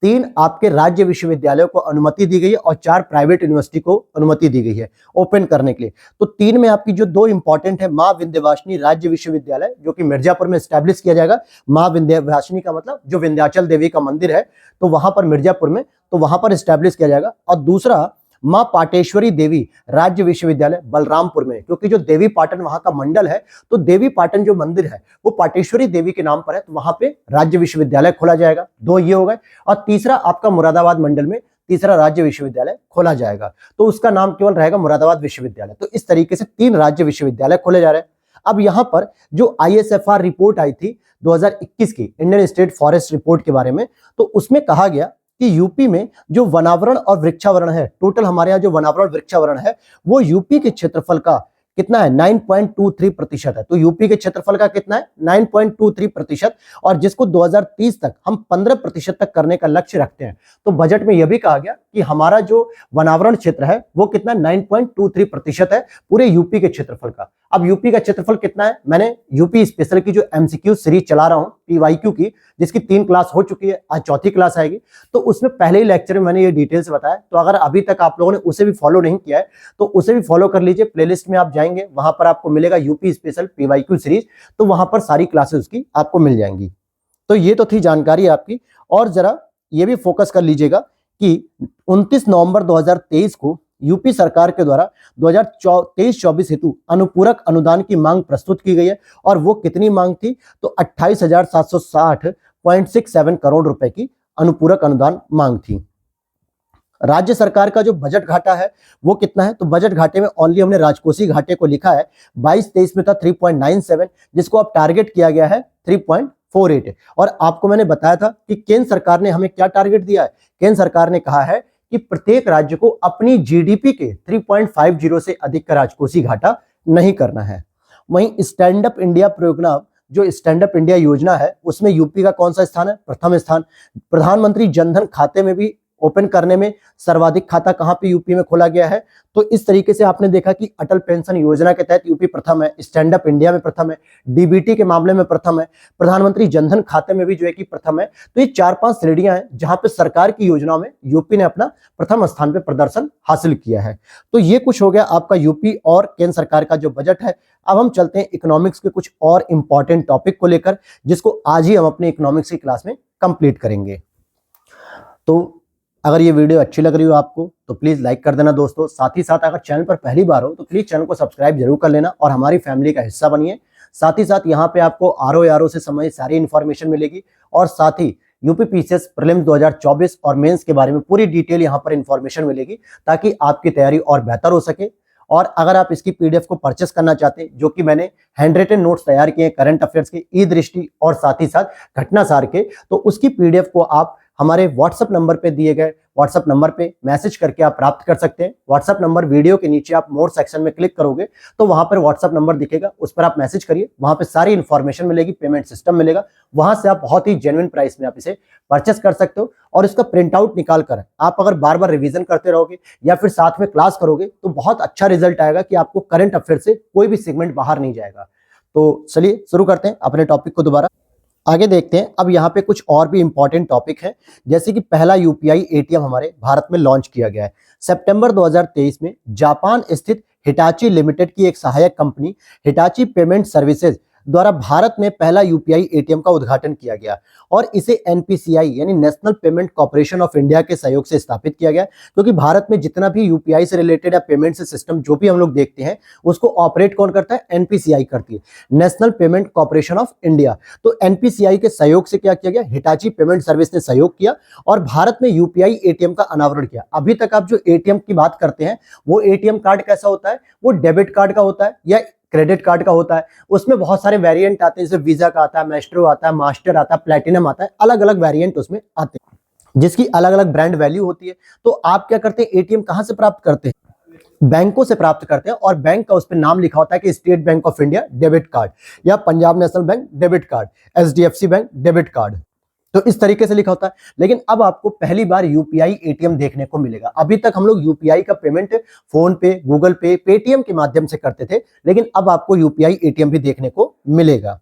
A: 3 आपके राज्य विश्वविद्यालयों को अनुमति दी गई है और 4 प्राइवेट यूनिवर्सिटी को अनुमति दी गई है ओपन करने के लिए। तो 3 में आपकी जो 2 इंपॉर्टेंट है, मां विंध्यवासिनी राज्य विश्वविद्यालय जो कि मिर्जापुर में स्टैब्लिश किया जाएगा। मां विंध्यवासिनी का मतलब जो विंध्याचल देवी का मंदिर है, तो वहां पर मिर्जापुर में, तो वहां पर स्टैब्लिश किया जाएगा। और दूसरा मां पाटेश्वरी देवी राज्य विश्वविद्यालय बलरामपुर में, क्योंकि जो देवी पाटन वहां का मंडल है, तो देवी पाटन जो मंदिर है वो पाटेश्वरी देवी के नाम पर है, तो वहां पे राज्य विश्वविद्यालय खोला जाएगा। 2 ये हो गए। और तीसरा आपका मुरादाबाद मंडल में तीसरा राज्य विश्वविद्यालय खोला जाएगा, तो उसका नाम केवल रहेगा मुरादाबाद विश्वविद्यालय। तो इस तरीके से 3 राज्य विश्वविद्यालय खोले जा रहे हैं। अब यहां पर जो ISFR रिपोर्ट आई थी 2021 की, इंडियन स्टेट फॉरेस्ट रिपोर्ट के बारे में, तो उसमें कहा गया कि यूपी में जो वनावरण और वृक्षावरण है, टोटल हमारे यहाँ जो वनावरण वृक्षावरण है वो यूपी के क्षेत्रफल का कितना है, 9.23% है। तो यूपी के क्षेत्रफल का कितना है, 9.23%, और जिसको 2030 तक हम 15% तक करने का लक्ष्य रखते हैं। तो बजट में यह भी कहा गया कि हमारा जो वनावरण क्षेत्र है वो कितना 9.23% है पूरे यूपी के क्षेत्रफल का। अब यूपी का क्षेत्रफल कितना है, मैंने यूपी स्पेशल की जो MCQ सीरीज चला रहा हूं PYQ की, जिसकी 3 क्लास हो चुकी है, आज 4थी क्लास आएगी, तो उसमें पहले ही लेक्चर में मैंने ये डिटेल से बताया। तो अगर अभी तक आप लोगों ने उसे भी फॉलो नहीं किया है तो उसे भी फॉलो कर लीजिए। प्लेलिस्ट में आप जाएंगे, वहां पर आपको मिलेगा यूपी स्पेशल PYQ सीरीज, तो वहां पर सारी क्लासेस उसकी आपको मिल जाएंगी। तो ये तो थी जानकारी आपकी। और जरा ये भी फोकस कर लीजिएगा कि 29 नवंबर 2023 को यूपी सरकार के द्वारा 2023-24 हेतु अनुपूरक अनुदान की मांग प्रस्तुत की गई है। और वो कितनी मांग थी, तो 28,760.67 करोड़ रुपए की अनुपूरक अनुदान मांग थी। राज्य सरकार का जो बजट घाटा है वो कितना है, तो बजट घाटे में ओनली हमने राजकोषीय घाटे को लिखा है 22-23 में था 3.97, जिसको अब टारगेट किया गया है 3.48। और आपको मैंने बताया था कि केंद्र सरकार ने हमें क्या टारगेट दिया है, केंद्र सरकार ने कहा है कि प्रत्येक राज्य को अपनी GDP के 3.50 से अधिक का राजकोषीय घाटा नहीं करना है। वहीं स्टैंड अप इंडिया परियोजना, जो स्टैंड अप इंडिया योजना है, उसमें यूपी का कौन सा स्थान है, प्रथम स्थान। प्रधानमंत्री जनधन खाते में भी ओपन करने में सर्वाधिक खाता कहां पे यूपी में खोला गया है, तो इस तरीके से आपने देखा कि अटल पेंशन योजना के तहत यूपी प्रथम है, स्टैंड अप इंडिया में प्रथम है, DBT के मामले में प्रथम है, प्रधानमंत्री जनधन खाते में भी जो है कि प्रथम है। तो ये 4-5 श्रेणियां हैं जहां पे सरकार की योजनाओं में यूपी ने अपना प्रथम स्थान पे प्रदर्शन हासिल किया है। तो ये कुछ हो गया आपका यूपी और केंद्र सरकार का जो बजट है। अब हम चलते हैं इकोनॉमिक्स के कुछ और इंपॉर्टेंट टॉपिक को लेकर, जिसको आज ही हम अपने इकोनॉमिक्स की क्लास में कंप्लीट करेंगे। तो अगर ये वीडियो अच्छी लग रही हो आपको तो प्लीज लाइक कर देना दोस्तों। साथ ही साथ अगर चैनल पर पहली बार हो तो प्लीज चैनल को सब्सक्राइब जरूर कर लेना और हमारी फैमिली का हिस्सा बनिए। साथ ही साथ यहाँ पे आपको RO से संबंधित सारी इन्फॉर्मेशन मिलेगी, और साथ ही यूपी PCS प्रीलिम्स 2024 और मेंस के बारे में पूरी डिटेल यहाँ पर इन्फॉर्मेशन मिलेगी, ताकि आपकी तैयारी और बेहतर हो सके। और अगर आप इसकी PDF को परचेस करना चाहते हैं, जो कि मैंने हैंड रिटन नोट्स तैयार किए हैं करंट अफेयर्स के, ई दृष्टि और साथ ही साथ घटना सार के, तो उसकी PDF को आप हमारे व्हाट्सएप नंबर पे दिए गए व्हाट्सएप नंबर पे मैसेज करके आप प्राप्त कर सकते हैं। व्हाट्सएप नंबर वीडियो के नीचे आप मोर सेक्शन में क्लिक करोगे तो वहां पर व्हाट्सएप नंबर दिखेगा, उस पर आप मैसेज करिए, वहां पे सारी इन्फॉर्मेशन मिलेगी, पेमेंट सिस्टम मिलेगा, वहां से आप बहुत ही जेन्युइन प्राइस में आप इसे परचेस कर सकते हो। और इसका प्रिंट आउट निकाल कर आप अगर बार बार रिवीजन करते रहोगे या फिर साथ में क्लास करोगे तो बहुत अच्छा रिजल्ट आएगा कि आपको करंट अफेयर से कोई भी सेगमेंट बाहर नहीं जाएगा। तो चलिए शुरू करते हैं अपने टॉपिक को दोबारा आगे देखते हैं। अब यहाँ पे कुछ और भी इंपॉर्टेंट टॉपिक है, जैसे कि पहला UPI ATM हमारे भारत में लॉन्च किया गया है सितंबर 2023 में। जापान स्थित हिटाची लिमिटेड की एक सहायक कंपनी हिटाची पेमेंट सर्विसेज द्वारा भारत में पहला UPI ATM का उद्घाटन किया गया और इसे NPCI यानी national payment corporation of India के सहयोग से स्थापित किया गया, क्योंकि भारत में जितना भी UPI से रिलेटेड या पेमेंट से सिस्टम जो भी हम लोग देखते हैं उसको ऑपरेट कौन करता है, NPCI करती है, national payment corporation of India. तो NPCI के सहयोग से क्या किया गया, हिटाची पेमेंट सर्विस ने सहयोग किया और भारत में UPI ATM का अनावरण किया। अभी तक आप जो ATM की बात करते हैं वो ATM कार्ड कैसा होता है, वो डेबिट कार्ड का होता है या क्रेडिट कार्ड का होता है। उसमें बहुत सारे वेरिएंट आते हैं, जैसे वीजा का आता है, मैस्ट्रो आता है, मास्टर आता है, प्लैटिनम आता है, अलग अलग वेरिएंट उसमें आते हैं जिसकी अलग अलग ब्रांड वैल्यू होती है। तो आप क्या करते हैं, ATM कहां से प्राप्त करते हैं, बैंकों से प्राप्त करते हैं, और बैंक का उस पर नाम लिखा होता है कि State Bank of India debit card या Punjab National Bank debit card, HDFC bank debit card, तो इस तरीके से लिखा होता है। लेकिन अब आपको पहली बार UPI ATM देखने को मिलेगा। अभी तक हम लोग UPI का पेमेंट फोन पे, गूगल पे, पेटीएम के माध्यम से करते थे, लेकिन अब आपको UPI ATM भी देखने को मिलेगा।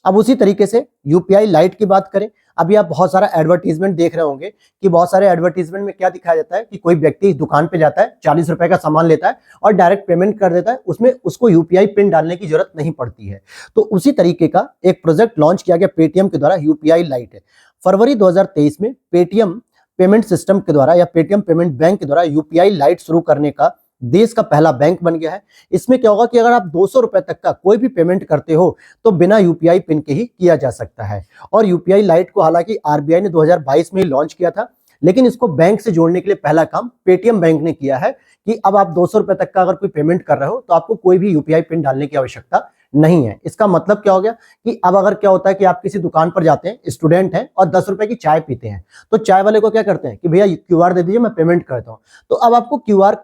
A: अब उसी तरीके से UPI लाइट की बात करें, अभी आप बहुत सारा एडवर्टीजमेंट देख रहे होंगे कि बहुत सारे एडवर्टीजमेंट में क्या दिखाया जाता है कि कोई व्यक्ति दुकान पे जाता है, 40 रुपए का सामान लेता है और डायरेक्ट पेमेंट कर देता है, उसमें उसको यूपीआई पिन डालने की जरूरत नहीं पड़ती है। तो उसी तरीके का एक प्रोजेक्ट लॉन्च किया गया पेटीएम के द्वारा, यूपीआई लाइट है। फरवरी 2023 में पेटीएम पेमेंट सिस्टम के द्वारा या पेटीएम पेमेंट बैंक के द्वारा यूपीआई लाइट शुरू करने का देश का पहला बैंक बन गया है। इसमें क्या होगा कि अगर आप 200 रुपए तक का कोई भी पेमेंट करते हो तो बिना यूपीआई पिन के ही किया जा सकता है। और यूपीआई लाइट को हालांकि आरबीआई ने 2022 में ही लॉन्च किया था, लेकिन इसको बैंक से जोड़ने के लिए पहला काम पेटीएम बैंक ने किया है कि अब आप 200 रुपए तक का अगर कोई पेमेंट कर रहे हो तो आपको कोई भी यूपीआई पिन डालने की आवश्यकता नहीं है। इसका मतलब क्या हो गया कि अब अगर क्या होता है कि आप किसी दुकान पर जाते हैं, स्टूडेंट हैं और 10 रुपए की चाय पीते हैं, तो चाय वाले को क्या करते हैं कि भैया क्यूआर दे दीजिए, मैं पेमेंट करता हूं। तो अब आपको क्यूआर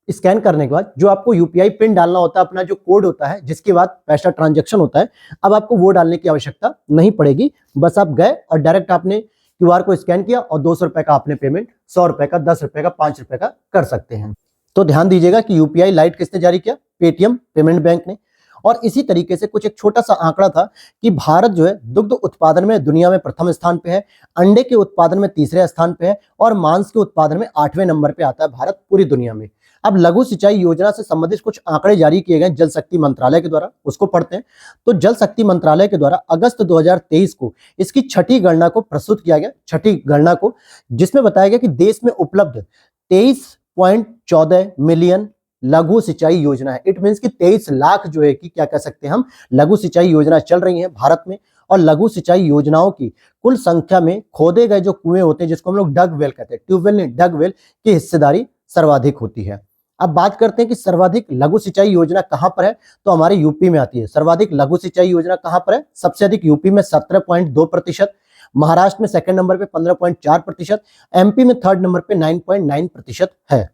A: स्कैन करने के बाद जो आपको यूपीआई पिन डालना होता है, अपना जो कोड होता है जिसके बाद पैसा ट्रांजैक्शन होता है, अब आपको वो डालने की आवश्यकता नहीं पड़ेगी। बस आप गए और डायरेक्ट आपने क्यूआर को स्कैन किया और 200 रुपए का आपने पेमेंट 100 रुपए का, 10 रुपए का, 5 रुपए का कर सकते हैं। तो ध्यान दीजिएगा कि यूपीआई लाइट किसने जारी किया? पेटीएम पेमेंट बैंक ने। और इसी तरीके से कुछ एक छोटा सा आंकड़ा था कि भारत जो है दुग्ध उत्पादन में दुनिया में प्रथम स्थान पे है, अंडे के उत्पादन में तीसरे स्थान पे है और मांस के उत्पादन में 8वें नंबर पे आता है भारत पूरी दुनिया में। अब लघु सिंचाई योजना से संबंधित कुछ आंकड़े जारी किए गए जल शक्ति मंत्रालय के द्वारा, उसको पढ़ते हैं। तो जल शक्ति मंत्रालय के द्वारा अगस्त 2023 को इसकी छठी गणना को प्रस्तुत किया गया, छठी गणना को, जिसमें बताया गया कि देश में उपलब्ध 23.14 मिलियन लघु सिंचाई योजना है। इट मीन्स कि 23 लाख जो है कि क्या कह सकते हैं हम, लघु सिंचाई योजना चल रही है भारत में। और लघु सिंचाई योजनाओं की कुल संख्या में खोदे गए जो कुएं होते हैं, जिसको हम लोग डग वेल कहते हैं, ट्यूबवेल नहीं डग वेल, की हिस्सेदारी सर्वाधिक होती है। अब बात करते हैं कि सर्वाधिक लघु सिंचाई योजना कहां पर है, तो हमारे यूपी में आती है। सर्वाधिक लघु सिंचाई योजना कहां पर है? सबसे अधिक यूपी में 17.2%, महाराष्ट्र में सेकंड नंबर पे 15.4%, एमपी में थर्ड नंबर पे 9.9% है।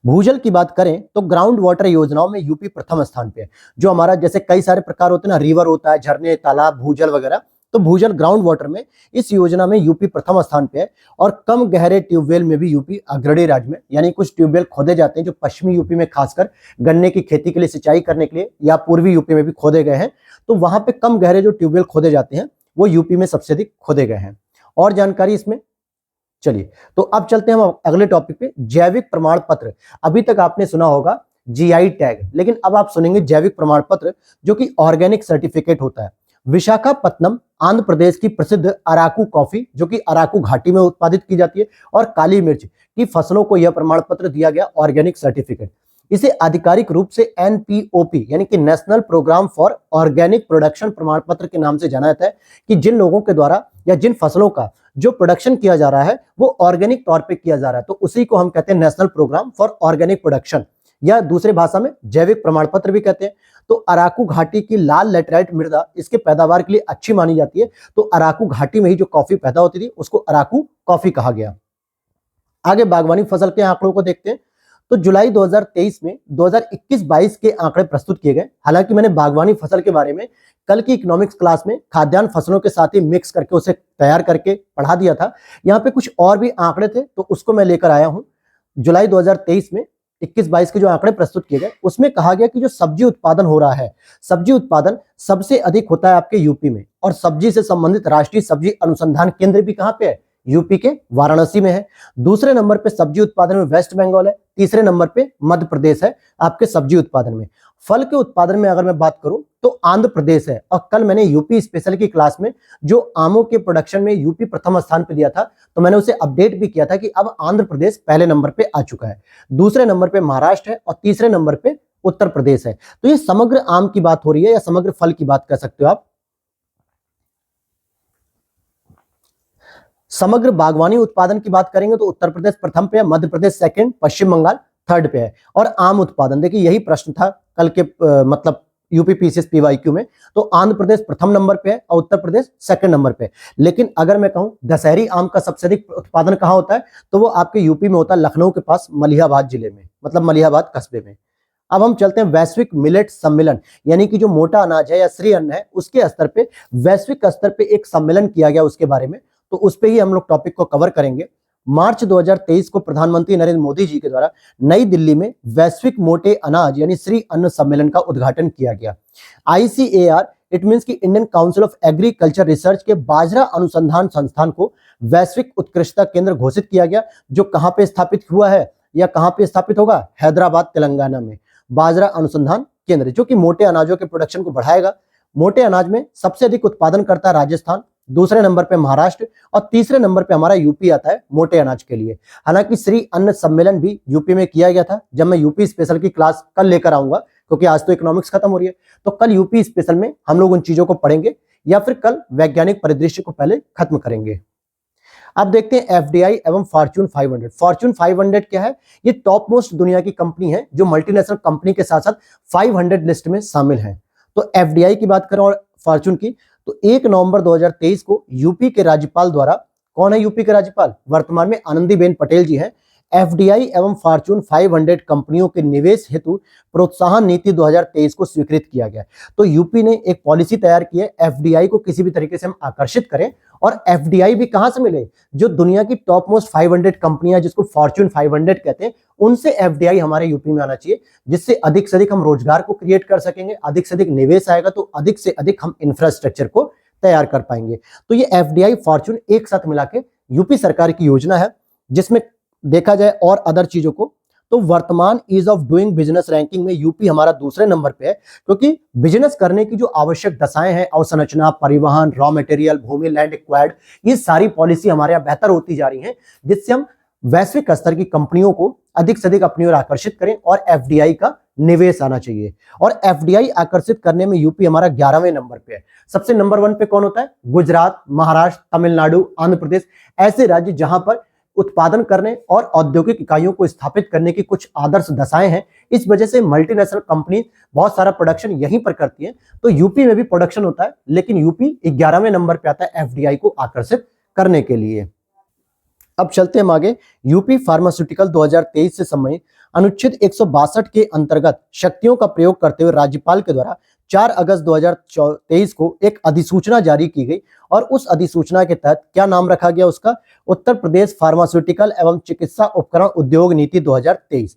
A: भूजल की बात करें तो ग्राउंड वाटर योजनाओं में यूपी प्रथम स्थान पे है। जो हमारा जैसे कई सारे प्रकार होते हैं ना, रिवर होता है, झरने, तालाब, भूजल वगैरह, तो भूजल ग्राउंड वाटर में इस योजना में यूपी प्रथम स्थान पे है। और कम गहरे ट्यूबवेल में भी यूपी अग्रणी राज्य में, यानी कुछ ट्यूबवेल खोदे जाते हैं जो पश्चिमी यूपी में खासकर गन्ने की खेती के लिए, सिंचाई करने के लिए, या पूर्वी यूपी में भी खोदे गए हैं। तो वहां पे कम गहरे जो ट्यूबवेल खोदे जाते हैं वो यूपी में सबसे अधिक खोदे गए हैं। और जानकारी इसमें, चलिए तो अब चलते हैं हम अगले टॉपिक पे, जैविक प्रमाण पत्र। अभी तक आपने सुना होगा जीआई टैग, लेकिन अब आप सुनेंगे जैविक प्रमाण पत्र, जो कि ऑर्गेनिक सर्टिफिकेट होता है। विशाखापत्तनम आंध्र प्रदेश की प्रसिद्ध अराकू कॉफी, जो कि अराकू घाटी में उत्पादित की जाती है, और काली मिर्च की फसलों को यह प्रमाण पत्र दिया गया ऑर्गेनिक सर्टिफिकेट। इसे आधिकारिक रूप से एनपीओपी यानी कि national programme for organic production प्रमाण पत्र के नाम से जाना जाता है, कि जिन लोगों के द्वारा या जिन फसलों का जो प्रोडक्शन किया जा रहा है वो ऑर्गेनिक तौर पे किया जा रहा है, तो उसी को हम कहते हैं national programme for organic production, या दूसरे भाषा में जैविक प्रमाण पत्र भी कहते हैं। तो अराकू घाटी की लाल लेटराइट मृदा इसके पैदावार के लिए अच्छी मानी जाती है। तो अराकू घाटी में ही जो कॉफी पैदा होती थी उसको अराकू कॉफी कहा गया। आगे बागवानी फसल के आंकड़ों को देखते हैं। तो जुलाई 2023 में 2021-22 के आंकड़े प्रस्तुत किए गए। हालांकि मैंने बागवानी फसल के बारे में कल की इकोनॉमिक्स क्लास में खाद्यान्न फसलों के साथ ही मिक्स करके उसे तैयार करके पढ़ा दिया था। यहाँ पे कुछ और भी आंकड़े थे तो उसको मैं लेकर आया हूँ। जुलाई 2023 में 21-22 के जो आंकड़े प्रस्तुत किए गए उसमें कहा गया कि जो सब्जी उत्पादन हो रहा है, सब्जी उत्पादन सबसे अधिक होता है आपके यूपी में, और सब्जी से संबंधित राष्ट्रीय सब्जी अनुसंधान केंद्र भी कहाँ पे है? यूपी के वाराणसी में है। दूसरे नंबर पे सब्जी उत्पादन में वेस्ट बंगाल है, तीसरे नंबर पे मध्य प्रदेश है आपके सब्जी उत्पादन में। फल के उत्पादन में अगर मैं बात करूं तो आंध्र प्रदेश है, और कल मैंने यूपी स्पेशल की क्लास में जो आमों के प्रोडक्शन में यूपी प्रथम स्थान पे दिया था तो मैंने उसे अपडेट भी किया था कि अब आंध्र प्रदेश पहले नंबर पे आ चुका है, दूसरे नंबर पे महाराष्ट्र है और तीसरे नंबर पे उत्तर प्रदेश है। तो ये समग्र आम की बात हो रही है या समग्र फल की बात कर सकते हो आप। समग्र बागवानी उत्पादन की बात करेंगे तो उत्तर प्रदेश प्रथम पे है, मध्य प्रदेश सेकंड, पश्चिम बंगाल थर्ड पे है। और आम उत्पादन, देखिए यही प्रश्न था कल के मतलब यूपी पीसीएस पीवाईक्यू में, तो आंध्र प्रदेश प्रथम नंबर पे है और उत्तर प्रदेश सेकंड नंबर पे है। लेकिन अगर मैं कहूं दशहरी आम का सबसे अधिक उत्पादन कहां होता है तो वो आपके यूपी में होता है, लखनऊ के पास मलिहाबाद जिले में, मतलब मलिहाबाद कस्बे में। अब हम चलते हैं वैश्विक मिलेट सम्मेलन, यानी कि जो मोटा अनाज है या श्री अन्न है उसके स्तर पे वैश्विक स्तर पे एक सम्मेलन किया गया उसके बारे में, तो उस पे ही हम लोग टॉपिक को कवर करेंगे। मार्च 2023 को प्रधानमंत्री नरेंद्र मोदी जी के द्वारा नई दिल्ली में वैश्विक मोटे अनाज यानी श्री अन्न सम्मेलन का उद्घाटन किया गया। आईसीएआर इट मींस कि Indian council of agriculture research के बाजरा अनुसंधान संस्थान को वैश्विक उत्कृष्टता केंद्र घोषित किया गया, जो कहां पे स्थापित हुआ है या कहां पे स्थापित होगा? हैदराबाद तेलंगाना में बाजरा अनुसंधान केंद्र, जो कि मोटे अनाजों के प्रोडक्शन को बढ़ाएगा। मोटे अनाज में सबसे अधिक उत्पादन करता है राजस्थान, दूसरे नंबर पे महाराष्ट्र और तीसरे नंबर पे हमारा यूपी आता है मोटे अनाज के लिए। हालांकि श्री अन्न सम्मेलन भी यूपी में किया गया था। जब मैं यूपी स्पेशल की क्लास कल लेकर आऊंगा, क्योंकि आज तो इकोनॉमिक्स खत्म हो रही है, तो कल यूपी स्पेशल में हम लोग उन चीजों को पढ़ेंगे या फिर कल वैज्ञानिक परिदृश्य को पहले खत्म करेंगे। अब देखते हैं एफडीआई एवं फॉर्च्यून 500। फॉर्च्यून 500 क्या है? ये टॉप मोस्ट दुनिया की कंपनी है जो मल्टीनेशनल कंपनी के साथ साथ 500 लिस्ट में शामिल है। तो एफडीआई की बात करें और फॉर्च्यून की, तो 1 नवंबर 2023 को यूपी के राज्यपाल द्वारा, कौन है यूपी के राज्यपाल? वर्तमान में आनंदीबेन पटेल जी हैं। एफडीआई एवं फॉर्च्यून 500 कंपनियों के निवेश हेतु प्रोत्साहन नीति 2023 को स्वीकृत किया गया। तो यूपी ने एक पॉलिसी तैयार की है, एफडीआई को किसी भी तरीके से हम आकर्षित करें, और एफडीआई भी कहां से मिले? जो दुनिया की टॉप मोस्ट 500 कंपनियां जिसको फॉर्च्यून 500 कहते हैं, उनसे एफडीआई हमारे यूपी में आना चाहिए, जिससे अधिक से अधिक हम रोजगार को क्रिएट कर सकेंगे, अधिक से अधिक निवेश आएगा तो अधिक से अधिक हम इंफ्रास्ट्रक्चर को तैयार कर पाएंगे। तो ये एफडीआई फॉर्च्यून एक साथ मिला के यूपी सरकार की योजना है, जिसमें देखा जाए और अदर चीजों को, तो वर्तमान ease of doing business ranking में यूपी हमारा दूसरे नंबर पे है, क्योंकि बिजनेस करने की जो आवश्यक दशाएं हैं, अवसंरचना, परिवहन, रॉ मटेरियल, भूमि, लैंड एक्वायर्ड, ये सारी पॉलिसी हमारे यहाँ बेहतर होती जा रही है, जिससे हम वैश्विक स्तर की कंपनियों को अधिक से अधिक अपनी ओर आकर्षित करें और एफडीआई का निवेश आना चाहिए। और एफडीआई आकर्षित करने में यूपी हमारा 11वें नंबर पे है। सबसे नंबर 1 पे कौन होता है? गुजरात, महाराष्ट्र, तमिलनाडु, आंध्र प्रदेश, ऐसे राज्य जहां पर उत्पादन करने और औद्योगिक इकाइयों को स्थापित करने की कुछ आदर्श दशाएं हैं। इस वजह से मल्टीनेशनल कंपनी बहुत सारा प्रोडक्शन यहीं पर करती है। तो यूपी में भी प्रोडक्शन होता है, लेकिन यूपी 11वें नंबर पे आता है एफडीआई को आकर्षित करने के लिए। अब चलते हैं आगे। यूपी फार्मास्यूटिकल 2023 से संबंधित अनुच्छेद 162 के अंतर्गत शक्तियों का प्रयोग करते हुए राज्यपाल के द्वारा 4 अगस्त 2023 को एक अधिसूचना जारी की गई, और उस अधिसूचना के तहत क्या नाम रखा गया उसका? उत्तर प्रदेश फार्मास्यूटिकल एवं चिकित्सा उपकरण उद्योग नीति 2023।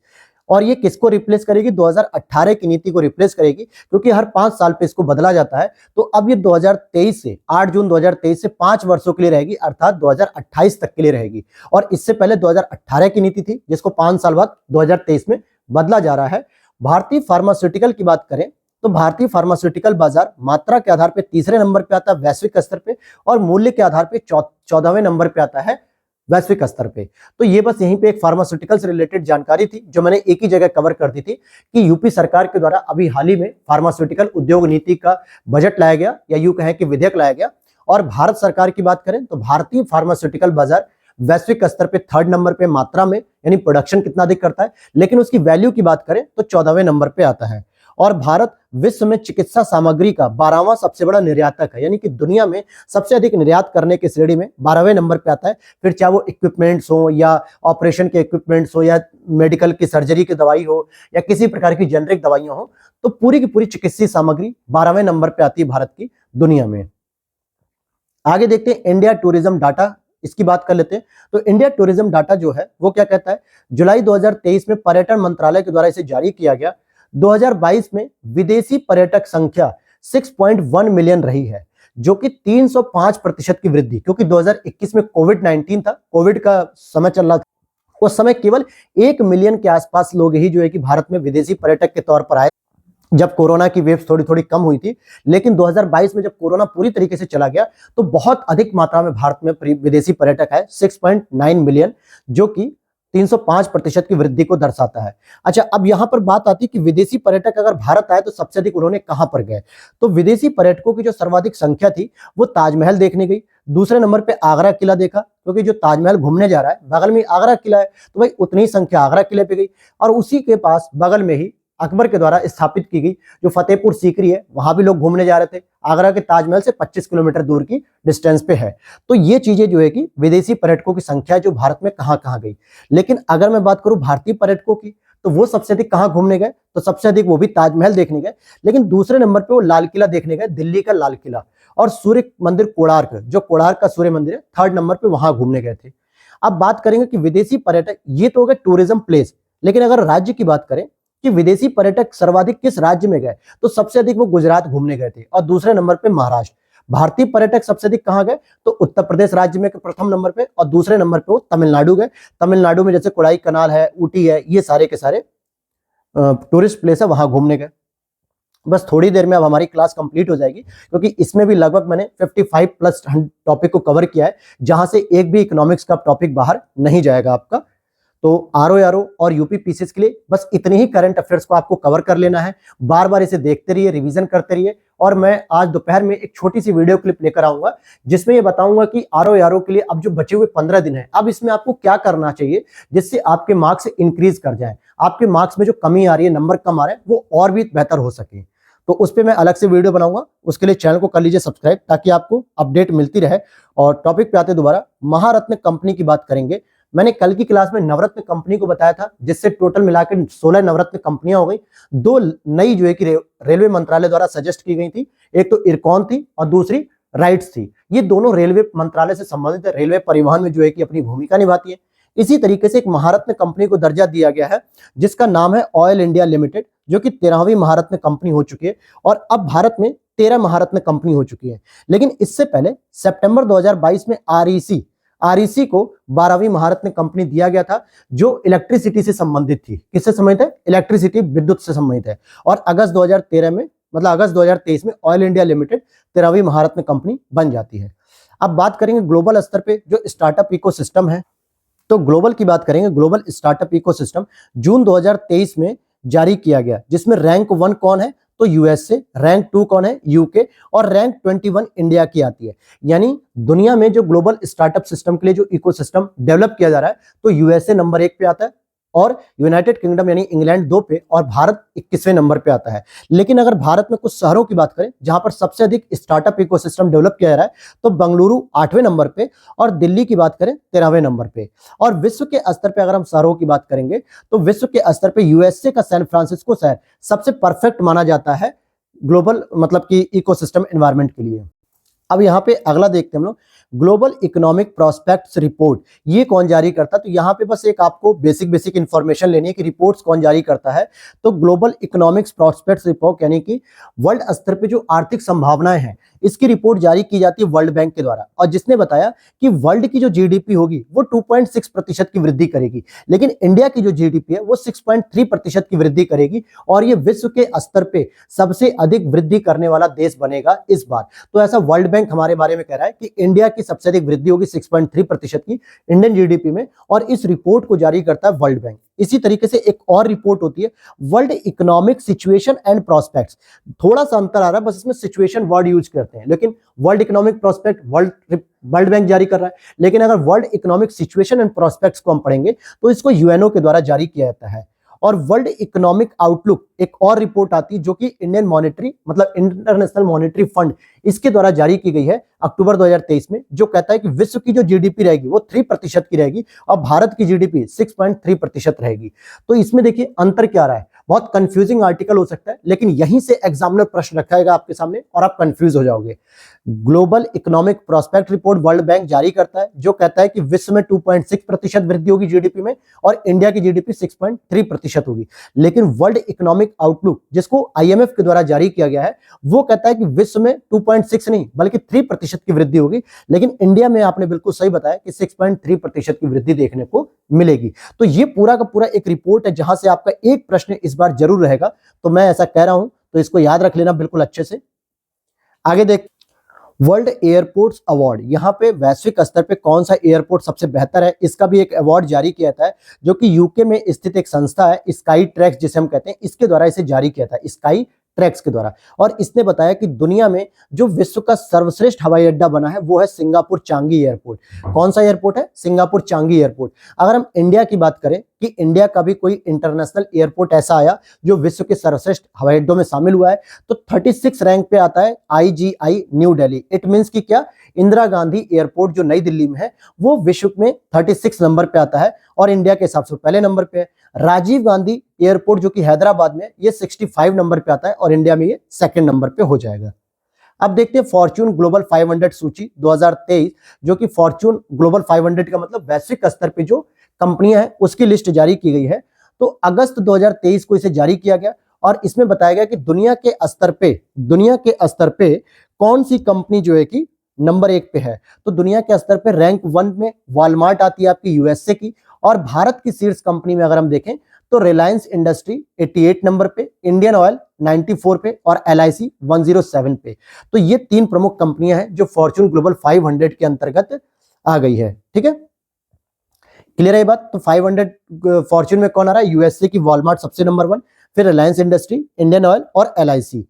A: और ये किसको रिप्लेस करेगी? 2018 की नीति को रिप्लेस करेगी, क्योंकि हर 5 साल पे इसको बदला जाता है। तो अब ये 2023 से 8 जून 2023 से 5 वर्षों के लिए रहेगी, अर्थात 2028 तक के लिए रहेगी। और इससे पहले 2018 की नीति थी, जिसको 5 साल बाद 2023 में बदला जा रहा है। भारतीय फार्मास्यूटिकल की बात करें तो भारतीय फार्मास्यूटिकल बाजार मात्रा के आधार पर तीसरे नंबर पे आता है वैश्विक स्तर पे, और मूल्य के आधार पे 14वें नंबर पे आता है वैश्विक स्तर पे। तो ये बस यहीं पे एक फार्मास्यूटिकल से रिलेटेड जानकारी थी, जो मैंने एक ही जगह कवर कर दी थी कि यूपी सरकार के द्वारा अभी हाल ही में फार्मास्यूटिकल उद्योग नीति का बजट लाया गया, या यूं कहें कि विधेयक लाया गया। और भारत सरकार की बात करें तो भारतीय फार्मास्यूटिकल बाजार वैश्विक स्तर पे 3rd नंबर पे मात्रा में, यानी प्रोडक्शन कितना अधिक करता है, लेकिन उसकी वैल्यू की बात करें तो 14वें नंबर पे आता है। और भारत विश्व में चिकित्सा सामग्री का 12वां सबसे बड़ा निर्यातक है, यानी कि दुनिया में सबसे अधिक निर्यात करने की श्रेणी में 12वें नंबर पे आता है। फिर चाहे वो इक्विपमेंट्स हो, या ऑपरेशन के इक्विपमेंट्स हो, या मेडिकल की सर्जरी की दवाई हो, या किसी प्रकार की जेनरिक दवाइयां हो, तो पूरी की पूरी चिकित्सीय सामग्री 12वें नंबर पे आती है भारत की दुनिया में। आगे देखते हैं इंडिया टूरिज्म डाटा, इसकी बात कर लेते हैं। तो इंडिया टूरिज्म डाटा जो है वो क्या कहता है? जुलाई 2023 में पर्यटन मंत्रालय के द्वारा इसे जारी किया गया। 2022 में विदेशी पर्यटक संख्या 6.1 मिलियन रही है, जो कि 305% की वृद्धि, क्योंकि 2021 में कोविड-19 था, कोविड का समय चल रहा था, उस समय केवल 1 मिलियन के आसपास लोग ही जो है कि भारत में विदेशी पर्यटक के तौर पर आए, जब कोरोना की वेव थोड़ी थोड़ी कम हुई थी। लेकिन 2022 में जब कोरोना पूरी तरीके से चला गया, तो बहुत अधिक मात्रा में भारत में विदेशी पर्यटक आए, 6.9 मिलियन, जो कि 305% की वृद्धि को दर्शाता है। अच्छा, अब यहां पर बात आती है कि विदेशी पर्यटक अगर भारत आए तो सबसे अधिक उन्होंने कहां पर गए? तो विदेशी पर्यटकों की जो सर्वाधिक संख्या थी वो ताजमहल देखने गई। दूसरे नंबर पे आगरा किला देखा, क्योंकि जो ताजमहल घूमने जा रहा है बगल में आगरा किला है, तो भाई उतनी ही संख्या आगरा किले पे गई। और उसी के पास बगल में ही अकबर के द्वारा स्थापित की गई जो फतेहपुर सीकरी है, वहां भी लोग घूमने जा रहे थे। आगरा के ताजमहल से 25 किलोमीटर दूर की डिस्टेंस पे है। तो ये चीजें जो है कि विदेशी पर्यटकों की संख्या जो भारत में कहां कहां गई। लेकिन अगर मैं बात करूं भारतीय पर्यटकों की, तो वो सबसे अधिक कहां घूमने गए? तो सबसे अधिक वो भी ताजमहल देखने गए, लेकिन दूसरे नंबर पे वो लाल किला देखने गए, दिल्ली का लाल किला, और सूर्य मंदिर कोणार्क, जो कोणार्क का सूर्य मंदिर है, 3rd नंबर पे वहां घूमने गए थे। अब बात करेंगे कि विदेशी पर्यटक, ये तो हो गए टूरिज्म प्लेस। लेकिन अगर राज्य की बात करें कि विदेशी पर्यटक सर्वाधिक किस राज्य में गए, तो सबसे अधिक वो गुजरात घूमने गए थे और दूसरे नंबर पे महाराष्ट्र। भारतीय पर्यटक सबसे अधिक कहां गए, तो उत्तर प्रदेश राज्य में प्रथम नंबर पे और दूसरे नंबर पे वो तमिलनाडु गए। तमिलनाडु में जैसे कोडाई कनाल है, ऊटी है, ये सारे के सारे टूरिस्ट प्लेस है, वहां घूमने गए। बस थोड़ी देर में अब हमारी क्लास कंप्लीट हो जाएगी, क्योंकि इसमें भी लगभग मैंने 55 प्लस टॉपिक को कवर किया है, जहां से एक भी इकोनॉमिक्स का टॉपिक बाहर नहीं जाएगा आपका। तो आरओ और यूपी पीसीएस के लिए बस इतने ही करंट अफेयर्स को आपको कवर कर लेना है। बार बार इसे देखते रहिए, रिवीजन करते रहिए। और मैं आज दोपहर में एक छोटी सी वीडियो क्लिप लेकर आऊंगा, जिसमें ये बताऊंगा कि आरओ के लिए अब जो बचे हुए 15 दिन है, अब इसमें आपको क्या करना चाहिए जिससे आपके मार्क्स इंक्रीज कर जाए, आपके मार्क्स में जो कमी आ रही है, नंबर कम आ रहे हैं, वो और भी बेहतर हो सके। तो उस पर मैं अलग से वीडियो बनाऊंगा, उसके लिए चैनल को कर लीजिए सब्सक्राइब, ताकि आपको अपडेट मिलती रहे। और टॉपिक पे आते दोबारा महारत्न कंपनी की बात करेंगे। मैंने कल की क्लास में नवरत्न कंपनी को बताया था, जिससे टोटल मिलाकर 16 नवरत्न कंपनियां हो गई। 2 नई जो है कि रेलवे मंत्रालय द्वारा सजेस्ट की गई थी, एक तो इरकॉन थी और दूसरी राइट्स थी। ये दोनों रेलवे मंत्रालय से संबंधित है, रेलवे परिवहन में जो है कि अपनी भूमिका निभाती है। इसी तरीके से एक महारत्न कंपनी को दर्जा दिया गया है, जिसका नाम है ऑयल इंडिया लिमिटेड, जो कि 13वीं महारत्न कंपनी हो चुकी है। और अब भारत में 13 महारत्न कंपनी हो चुकी है। लेकिन इससे पहले सितंबर 2022 में आरईसी को 12वीं महारत्न कंपनी दिया गया था, जो इलेक्ट्रिसिटी से संबंधित थी। किससे संबंधित है? इलेक्ट्रिसिटी, विद्युत से संबंधित है। और अगस्त 2023 में ऑयल इंडिया लिमिटेड 13वीं महारत्न कंपनी बन जाती है। अब बात करेंगे ग्लोबल स्तर पे जो स्टार्टअप इकोसिस्टम है, तो ग्लोबल की बात करेंगे। ग्लोबल स्टार्टअप इकोसिस्टम जून 2023 में जारी किया गया, जिसमें रैंक 1 कौन है, तो यूएसए, रैंक 2 कौन है, यूके, और रैंक 21 इंडिया की आती है। यानी दुनिया में जो ग्लोबल स्टार्टअप सिस्टम के लिए जो इकोसिस्टम डेवलप किया जा रहा है, तो यूएसए नंबर 1 पे आता है, और यूनाइटेड किंगडम यानी इंग्लैंड 2 पे, और भारत 21वें नंबर पे आता है। लेकिन अगर भारत में कुछ शहरों की बात करें जहां पर सबसे अधिक स्टार्टअप इकोसिस्टम डेवलप किया जा रहा है, तो बेंगलुरु 8वें नंबर पे, और दिल्ली की बात करें 13वें नंबर पे। और विश्व के स्तर पे अगर हम शहरों की बात करेंगे, तो विश्व के स्तर पे यूएसए का सैन फ्रांसिस्को शहर सबसे परफेक्ट माना जाता है ग्लोबल मतलब कि इकोसिस्टम एनवायरनमेंट के लिए। अब यहाँ पे अगला देखते हैं हम लोग, ग्लोबल इकोनॉमिक प्रोस्पेक्ट्स रिपोर्ट। ये कौन जारी करता है? तो यहाँ पे बस एक आपको बेसिक इंफॉर्मेशन लेनी है कि रिपोर्ट्स कौन जारी करता है। तो ग्लोबल इकोनॉमिक्स प्रोस्पेक्ट्स रिपोर्ट यानी कि वर्ल्ड स्तर पे जो आर्थिक संभावनाएं हैं, इसकी रिपोर्ट जारी की जाती है वर्ल्ड बैंक के द्वारा। और जिसने बताया कि वर्ल्ड की जो जीडीपी होगी वो 2.6% की वृद्धि करेगी, लेकिन इंडिया की जो जीडीपी है वो 6.3% की वृद्धि करेगी। और ये विश्व के स्तर पे सबसे अधिक वृद्धि करने वाला देश बनेगा इस बार। तो ऐसा वर्ल्ड बैंक हमारे बारे में कह रहा है कि इंडिया की सबसे अधिक वृद्धि होगी 6.3% की इंडियन जीडीपी में, और इस रिपोर्ट को जारी करता है वर्ल्ड बैंक। इसी तरीके से एक और रिपोर्ट होती है world economic situation and prospects. थोड़ा सा अंतर आ रहा है, बस इसमें सिचुएशन वर्ड यूज करते हैं, लेकिन world economic prospect world bank जारी कर रहा है। लेकिन अगर world economic situation and prospects को हम पढ़ेंगे, तो इसको यूएनओ के द्वारा जारी किया जाता है। और वर्ल्ड इकोनॉमिक आउटलुक एक और रिपोर्ट आती है, जो कि इंटरनेशनल मॉनेटरी फंड, इसके द्वारा जारी की गई है अक्टूबर 2023 में, जो कहता है कि विश्व की जो जीडीपी रहेगी वो 3% की रहेगी और भारत की जीडीपी 6.3% रहेगी। तो इसमें देखिए अंतर क्या रहा है। बहुत कंफ्यूजिंग आर्टिकल हो सकता है, लेकिन यहीं से एग्जामिनर प्रश्न रखाएगा आपके सामने और आप कंफ्यूज हो जाओगे। Global economic prospect report world bank जारी करता है, जो कहता है कि विश्व में 2.6% वृद्धि होगी जीडीपी में, और इंडिया की जीडीपी 6.3% होगी। लेकिन वर्ल्ड इकोनॉमिक आउटलुक, जिसको आईएमएफ के द्वारा जारी किया गया है, वो कहता है कि विश्व में 2.6 नहीं बल्कि 3% की वृद्धि होगी। लेकिन इंडिया में आपने बिल्कुल सही बताया कि 6.3% की वृद्धि देखने को मिलेगी। तो ये पूरा का पूरा एक रिपोर्ट है, जहां से आपका एक प्रश्न इस बार जरूर रहेगा। तो मैं ऐसा कह रहा हूं, तो इसको याद रख लेना बिल्कुल अच्छे से। आगे देख, वर्ल्ड एयरपोर्ट्स अवार्ड, यहाँ पे वैश्विक स्तर पे कौन सा एयरपोर्ट सबसे बेहतर है, इसका भी एक अवार्ड जारी किया था, जो कि यूके में स्थित एक संस्था है स्काई ट्रैक्स जिसे हम कहते हैं, इसके द्वारा इसे जारी किया था, स्काई ट्रैक्स के द्वारा। और इसने बताया कि दुनिया में जो विश्व का सर्वश्रेष्ठ हवाई अड्डा बना है वो है सिंगापुर चांगी एयरपोर्ट। कौन सा एयरपोर्ट है? Singapore Changi airport. अगर हम इंडिया की बात करें कि इंडिया का भी कोई इंटरनेशनल एयरपोर्ट ऐसा आया जो विश्व के सर्वश्रेष्ठ हवाई अड्डों में शामिल हुआ है, तो 36 रैंक पे आता है IGI new Delhi. It means कि क्या, इंदिरा गांधी एयरपोर्ट जो नई दिल्ली में है वो विश्व में 36 नंबर पे आता है और इंडिया के हिसाब से पहले नंबर पे है। राजीव गांधी एयरपोर्ट जो कि हैदराबाद में, ये 65 नंबर पे आता है और इंडिया में ये सेकंड नंबर पे हो जाएगा। अब देखते हैं फॉर्च्यून ग्लोबल 500 सूची 2023, जो कि फॉर्च्यून ग्लोबल 500 का मतलब वैश्विक स्तर पे जो कंपनियां हैं उसकी लिस्ट जारी की गई है। तो अगस्त 2023 को इसे जारी किया गया और इसमें बताया गया कि दुनिया के स्तर पे कौन सी कंपनी जो है कि नंबर 1 पे है। तो दुनिया के स्तर पे रैंक 1 में वॉलमार्ट आती है आपकी यूएसए की, और भारत की शीर्ष कंपनी में अगर हम देखें तो रिलायंस इंडस्ट्री 88 नंबर पे, इंडियन ऑयल 94 पे और एलआईसी 107 पे। तो ये 3 प्रमुख कंपनियां हैं जो फॉर्च्यून ग्लोबल 500 के अंतर्गत आ गई है। ठीक है, क्लियर है ये बात। तो 500 फॉर्च्यून में कौन आ रहा है? यूएसए की वॉलमार्ट सबसे नंबर 1, फिर रिलायंस इंडस्ट्री, इंडियन ऑयल और एलआईसी।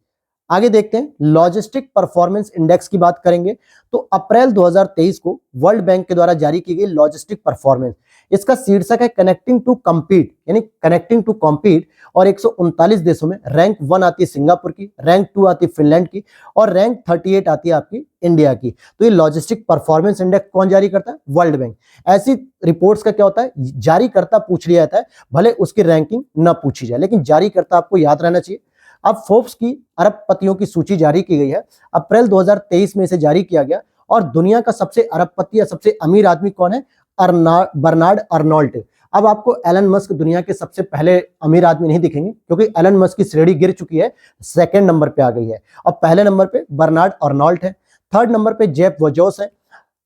A: आगे देखते हैं लॉजिस्टिक परफॉर्मेंस इंडेक्स की बात करेंगे। तो अप्रैल 2023 को वर्ल्ड बैंक के द्वारा जारी की गई लॉजिस्टिक परफॉर्मेंस, इसका शीर्षक है कनेक्टिंग टू कम्पीट, यानी कनेक्टिंग टू कॉम्पीट। और 139 देशों में रैंक 1 आती है सिंगापुर की, रैंक 2 आती है फिनलैंड की और रैंक 38 आती है आपकी इंडिया की। तो ये लॉजिस्टिक परफॉर्मेंस इंडेक्स कौन जारी करता है? World bank. ऐसी रिपोर्ट्स का क्या होता है, जारी करता पूछ लिया जाता है, भले उसकी रैंकिंग न पूछी जाए, लेकिन जारी करता आपको याद रहना चाहिए। अब फोर्ब्स की अरबपतियों की सूची जारी की गई है, अप्रैल 2023 में इसे जारी किया गया। और दुनिया का सबसे अरबपति या सबसे अमीर आदमी कौन है? Bernard Arnault. अब आपको एलन मस्क दुनिया के सबसे पहले अमीर आदमी नहीं दिखेंगे, क्योंकि एलन मस्क की श्रेणी गिर चुकी है, सेकंड नंबर पे आ गई है। और पहले नंबर पे बर्नार्ड अर्नोल्ट है, थर्ड नंबर पे जेफ बेजोस है,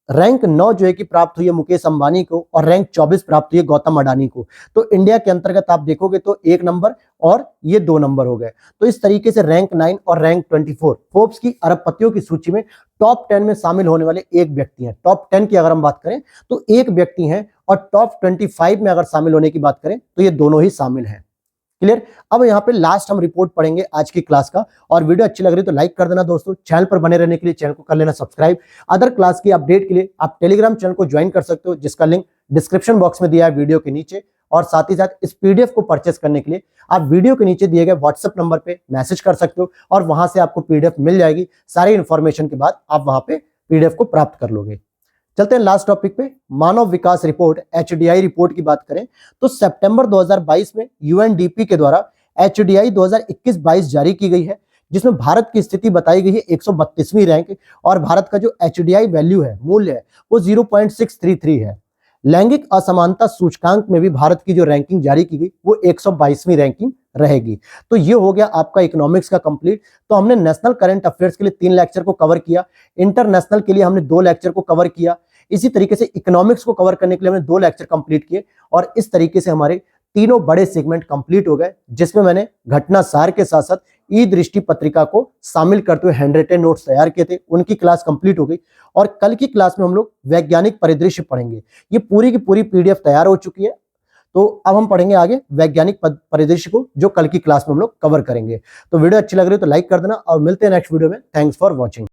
A: रैंक 9 जो है कि प्राप्त हुई है मुकेश अंबानी को और रैंक 24 प्राप्त हुई है गौतम अडानी को। तो इंडिया के अंतर्गत आप देखोगे तो 1 नंबर और ये 2 नंबर हो गए। तो इस तरीके से रैंक 9 और रैंक 24 फोर्ब्स की अरबपतियों की सूची में टॉप 10 में शामिल होने वाले एक व्यक्ति हैं। टॉप 10 की अगर हम बात करें तो एक व्यक्ति हैं, और टॉप 25 में अगर शामिल होने की बात करें तो ये दोनों ही शामिल हैं। क्लियर। अब यहाँ पे लास्ट हम रिपोर्ट पढ़ेंगे आज की क्लास का, और वीडियो अच्छी लग रही तो लाइक कर देना दोस्तों। चैनल पर बने रहने के लिए चैनल को कर लेना सब्सक्राइब। अदर क्लास की अपडेट के लिए आप टेलीग्राम चैनल को ज्वाइन कर सकते हो, जिसका लिंक डिस्क्रिप्शन बॉक्स में दिया है वीडियो के नीचे। और साथ ही साथ इस पीडीएफ को परचेस करने के लिए आप वीडियो के नीचे दिए गए व्हाट्सएप नंबर पे मैसेज कर सकते हो, और वहां से आपको पीडीएफ मिल जाएगी। सारी इंफॉर्मेशन के बाद आप वहां पे पीडीएफ को प्राप्त कर लोगे। चलते हैं लास्ट टॉपिक पे, मानव विकास रिपोर्ट एचडीआई रिपोर्ट की बात करें तो सितंबर 2022 में यूएनडीपी के द्वारा एचडीआई 2021-22 जारी की गई है, जिसमें भारत की स्थिति बताई गई है 132वीं रैंक, और भारत का जो एचडीआई वैल्यू है, मूल्य है, वो 0.633 है। लैंगिक असमानता सूचकांक में भी भारत की जो रैंकिंग जारी की गई वो 122वीं रैंकिंग रहेगी। तो ये हो गया आपका इकोनॉमिक्स का कंप्लीट। तो हमने नेशनल करंट अफेयर्स के लिए 3 लेक्चर को कवर किया, इंटरनेशनल के लिए हमने 2 लेक्चर को कवर किया, इसी तरीके से इकोनॉमिक्स को कवर करने के लिए हमने 2 लेक्चर कंप्लीट किए, और इस तरीके से हमारे तीनों बड़े सेगमेंट कंप्लीट हो गए, जिसमें मैंने घटना सार के साथ साथ ई दृष्टि पत्रिका को शामिल करते हुए हैंडरिटन नोट्स तैयार किए थे। उनकी क्लास कंप्लीट हो गई, और कल की क्लास में हम लोग वैज्ञानिक परिदृश्य पढ़ेंगे। ये पूरी की पूरी पीडीएफ तैयार हो चुकी है। तो अब हम पढ़ेंगे आगे वैज्ञानिक परिदृश्य को, जो कल की क्लास में हम लोग कवर करेंगे। तो वीडियो अच्छी लग रही है तो लाइक कर देना, और मिलते हैं नेक्स्ट वीडियो में। Thanks for watching.